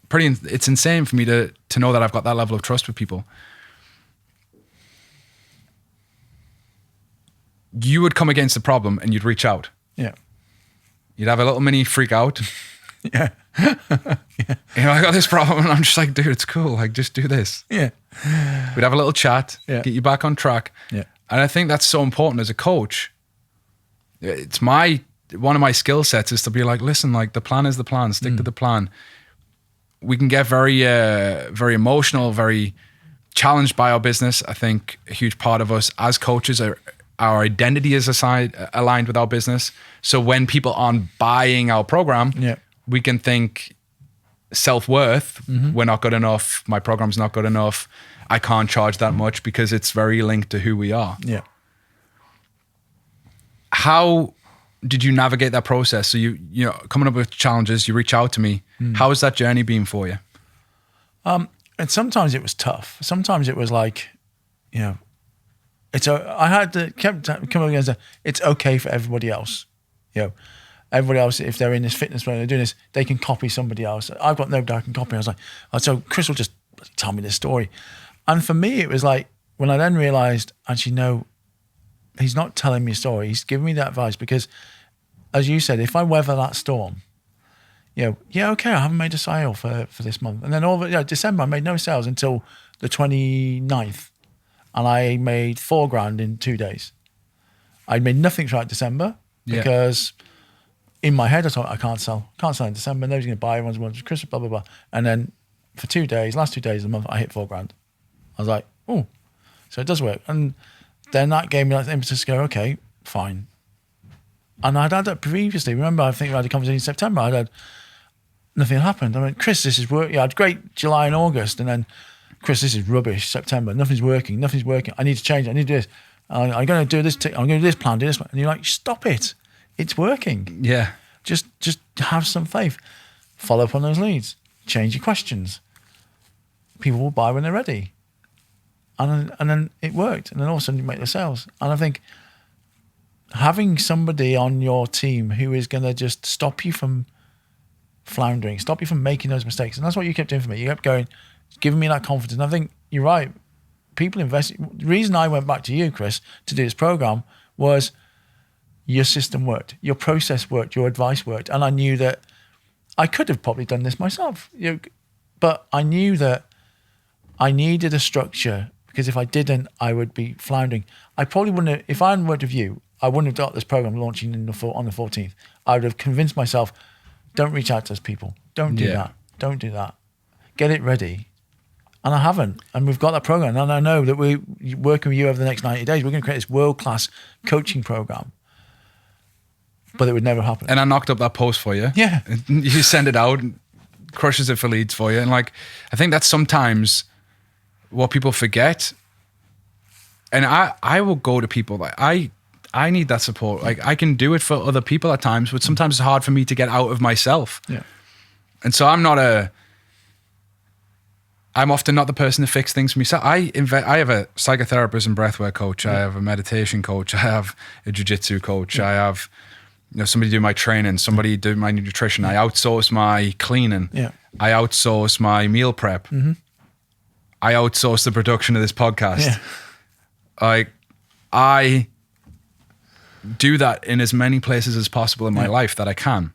it's insane for me to know that I've got that level of trust with people. You would come against the problem and you'd reach out. Yeah. You'd have a little mini freak out. Yeah. You know, I got this problem, and I'm just like, dude, it's cool. Like, just do this. Yeah. We'd have a little chat, Yeah. get you back on track. Yeah. And I think that's so important as a coach. It's one of my skill sets is to be like, listen, like, the plan is the plan, stick to the plan. We can get very, very emotional, very challenged by our business. I think a huge part of us as coaches are, our identity is aligned with our business. So when people aren't buying our program, we can think self-worth, we're not good enough, my program's not good enough, I can't charge that much, because it's very linked to who we are. Yeah. How did you navigate that process? So you know, coming up with challenges, you reach out to me. How has that journey been for you? And sometimes it was tough. Sometimes it was like, you know, I had to kept coming against it's okay for everybody else. You know, everybody else, if they're in this fitness, when they're doing this, they can copy somebody else. I've got nobody I can copy. I was like, so Chris will just tell me this story. And for me, it was like, when I then realized, actually, no, he's not telling me a story. He's giving me that advice because, as you said, if I weather that storm, okay, I haven't made a sale for this month. And then December, I made no sales until the 29th. And I made $4,000 in 2 days. I made nothing throughout December because in my head, I thought, I can't sell in December. Nobody's going to buy. Everyone's going to Christmas, blah, blah, blah. And then for 2 days, last 2 days of the month, I hit $4,000. I was like, oh, so it does work. And then that gave me that impetus to go, okay, fine. And I'd had that previously. Remember, I think we had a conversation in September. Nothing happened. I went, Chris, this is work. I had great July and August. And then, Chris, this is rubbish. September, nothing's working. I need to change. I need to do this. I'm going to do this. I'm going to do this plan, do this. And you're like, stop it. It's working. Yeah. Just have some faith. Follow up on those leads. Change your questions. People will buy when they're ready. And then it worked. And then all of a sudden you make the sales. And I think having somebody on your team who is going to just stop you from floundering, stop you from making those mistakes. And that's what you kept doing for me. You kept going, giving me that confidence. And I think you're right. People invest. The reason I went back to you, Chris, to do this program was your system worked, your process worked, your advice worked. And I knew that I could have probably done this myself. But I knew that I needed a structure because if I didn't, I would be floundering. I probably wouldn't have, if I hadn't worked with you, I wouldn't have got this program launching on the 14th. I would have convinced myself, don't reach out to those people. Don't do that. Don't do that. Get it ready. And I haven't. And we've got that program. And I know that we're working with you over the next 90 days. We're going to create this world-class coaching program. But it would never happen. And I knocked up that post for you. Yeah. You send it out, crushes it for leads for you. And I think that's sometimes what people forget. And I will go to people I need that support. I can do it for other people at times, but sometimes it's hard for me to get out of myself. Yeah. And so I'm often not the person to fix things for myself. I have a psychotherapist and breathwork coach. I have a meditation coach. I have a jiu-jitsu coach. I have somebody do my training, somebody do my nutrition. I outsource my cleaning. Yeah. I outsource my meal prep. Mm-hmm. I outsource the production of this podcast. Yeah. I do that in as many places as possible in my life that I can.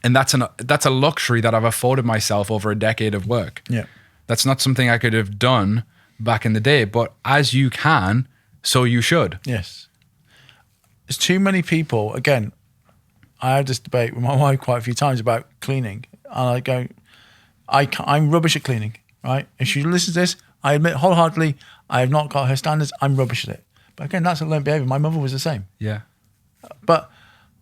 And that's a luxury that I've afforded myself over a decade of work. Yeah. That's not something I could have done back in the day, but as you can, so you should. Yes. There's too many people, again, I had this debate with my wife quite a few times about cleaning. And I go, I'm rubbish at cleaning, right? If she listens to this, I admit wholeheartedly, I have not got her standards. I'm rubbish at it. But again, that's a learned behavior. My mother was the same. Yeah. But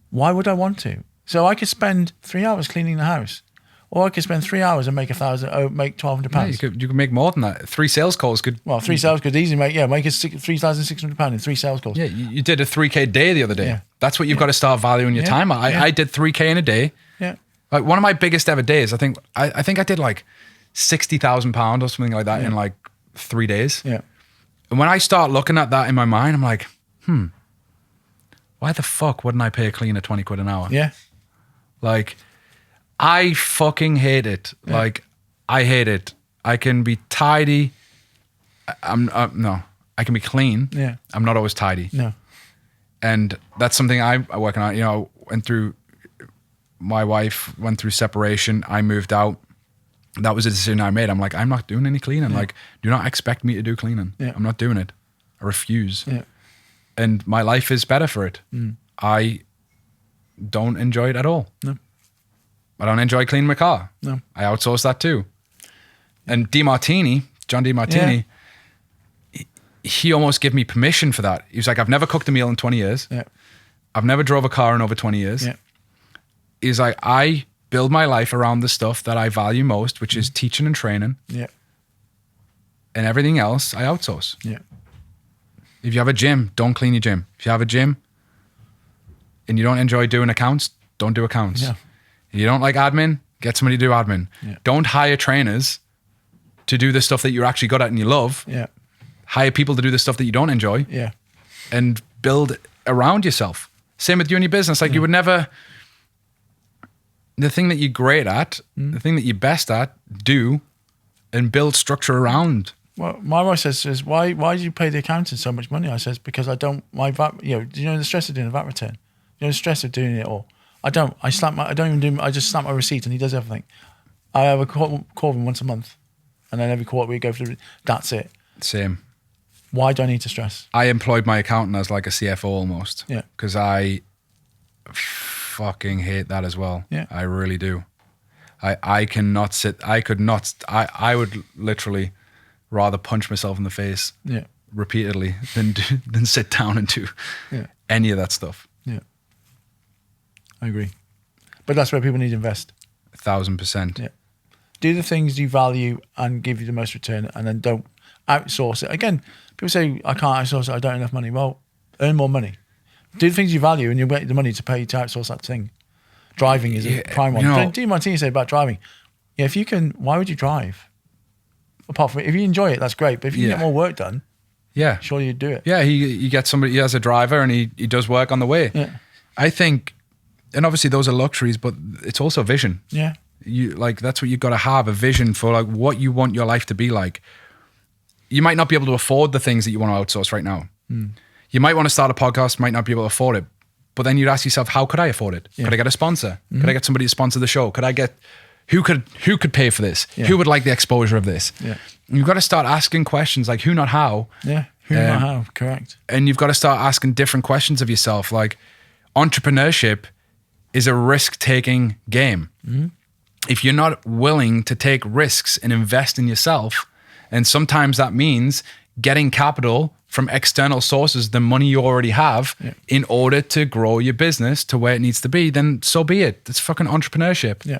why would I want to? So I could spend 3 hours cleaning the house, or I could spend 3 hours and make £1,200. Yeah, you could make more than that. 3 sales calls could. Well, 3 sales could easily make £3,600 in 3 sales calls. Yeah, you did a 3K day the other day. Yeah. That's what you've got to start valuing your time. I did 3K in a day. Yeah. Like one of my biggest ever days. I think I did like £60,000 or something like that in like 3 days. Yeah. And when I start looking at that in my mind, I'm like, why the fuck wouldn't I pay a cleaner 20 quid an hour? Yeah. Like, I fucking hate it. Yeah. Like, I hate it. I can be tidy. No, I can be clean. Yeah. I'm not always tidy. No. And that's something I'm working on. My wife went through separation. I moved out. That was a decision I made. I'm like, I'm not doing any cleaning. Yeah. Like, do not expect me to do cleaning. Yeah. I'm not doing it. I refuse. Yeah. And my life is better for it. I don't enjoy it at all. No. I don't enjoy cleaning my car. No. I outsource that too. And John DiMartini, he almost gave me permission for that. He was like, I've never cooked a meal in 20 years. Yeah. I've never drove a car in over 20 years. Yeah. He's like, I build my life around the stuff that I value most, which is teaching and training. Yeah. And everything else, I outsource. Yeah. If you have a gym, don't clean your gym. If you have a gym and you don't enjoy doing accounts, don't do accounts. Yeah. If you don't like admin, get somebody to do admin. Yeah. Don't hire trainers to do the stuff that you're actually good at and you love. Yeah. Hire people to do the stuff that you don't enjoy. Yeah. And build around yourself. Same with you and your business. Like you would never, the thing that you're great at, the thing that you're best at, do and build structure around. Well, my wife says, why do you pay the accountant so much money? I says, because I don't, my VAT, do you know the stress of doing a VAT return? You know the stress of doing it all? I don't. I just slap my receipt and he does everything. I have a call with him once a month, and then every quarter we go through. That's it. Same. Why do I need to stress? I employed my accountant as like a CFO almost. Yeah. Because I fucking hate that as well. Yeah. I really do. I would literally rather punch myself in the face repeatedly than sit down and do any of that stuff. Yeah. I agree. But that's where people need to invest. 1,000%. Yeah. Do the things you value and give you the most return, and then don't outsource it. Again, people say, I can't outsource it, I don't have enough money. Well, earn more money. Do the things you value and you'll get the money to pay to outsource that thing. Driving is a prime one. Do Martini said about driving. Yeah, if you can, why would you drive? Apart from, if you enjoy it, that's great. But if you can get more work done, surely you'd do it. Yeah, he gets somebody, he has a driver and he does work on the way. Yeah. I think, and obviously those are luxuries, but it's also vision. Yeah. That's what you've got to have, a vision for like what you want your life to be like. You might not be able to afford the things that you want to outsource right now. You might want to start a podcast, might not be able to afford it. But then you'd ask yourself, how could I afford it? Could I get a sponsor? Could I get somebody to sponsor the show? Could I get, who could pay for this? Who would like the exposure of this? Yeah. You've got to start asking questions like who, not how. Yeah, who, not how, correct. And you've got to start asking different questions of yourself. Like entrepreneurship is a risk-taking game. If you're not willing to take risks and invest in yourself, and sometimes that means getting capital from external sources, the money you already have, in order to grow your business to where it needs to be, then so be it. It's fucking entrepreneurship. Yeah.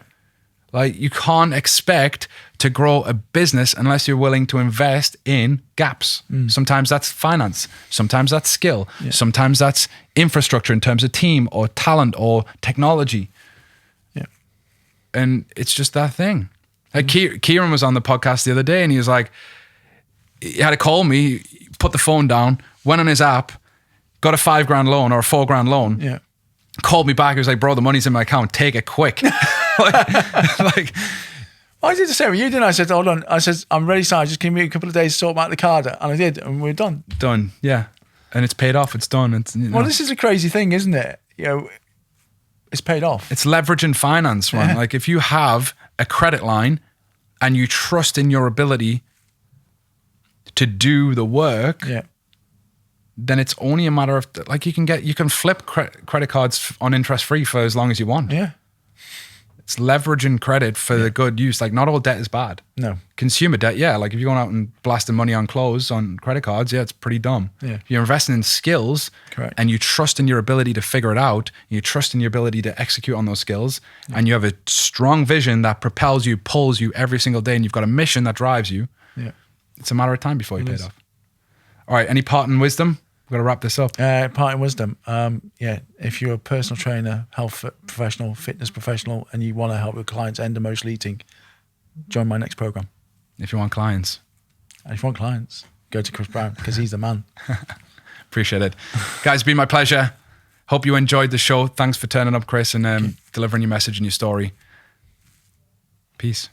Like you can't expect to grow a business unless you're willing to invest in gaps. Sometimes that's finance. Sometimes that's skill. Yeah. Sometimes that's infrastructure in terms of team or talent or technology. Yeah. And it's just that thing. Like Kieran was on the podcast the other day and he was like, he had to call me, put the phone down, went on his app, got a $5,000 loan or a $4,000 loan. Yeah. Called me back. He was like, bro, the money's in my account. Take it quick. like, I did the same with you, didn't I? I said, hold on. I said, I'm ready, son. Just give me a couple of days to sort out the card. And I did. And we're done. Done. Yeah. And it's paid off. It's done. It's, Well, this is a crazy thing, isn't it? It's paid off. It's leveraging finance, man. Yeah. Like if you have a credit line and you trust in your ability to do the work, then it's only a matter of like you can flip credit cards on interest free for as long as you want. Yeah. It's leveraging credit for the good use. Like not all debt is bad. No. Consumer debt, like if you're going out and blasting money on clothes on credit cards, it's pretty dumb. Yeah. If you're investing in skills, correct, and you trust in your ability to figure it out, you trust in your ability to execute on those skills, and you have a strong vision that propels you, pulls you every single day, and you've got a mission that drives you, it's a matter of time before you pay it off. All right, any parting wisdom? We've got to wrap this up. Parting wisdom. If you're a personal trainer, health professional, fitness professional, and you want to help your clients end emotional eating, join my next program. If you want clients. And if you want clients, go to Chris Brown because he's the man. Appreciate it. Guys, it's been my pleasure. Hope you enjoyed the show. Thanks for turning up, Chris, and delivering your message and your story. Peace.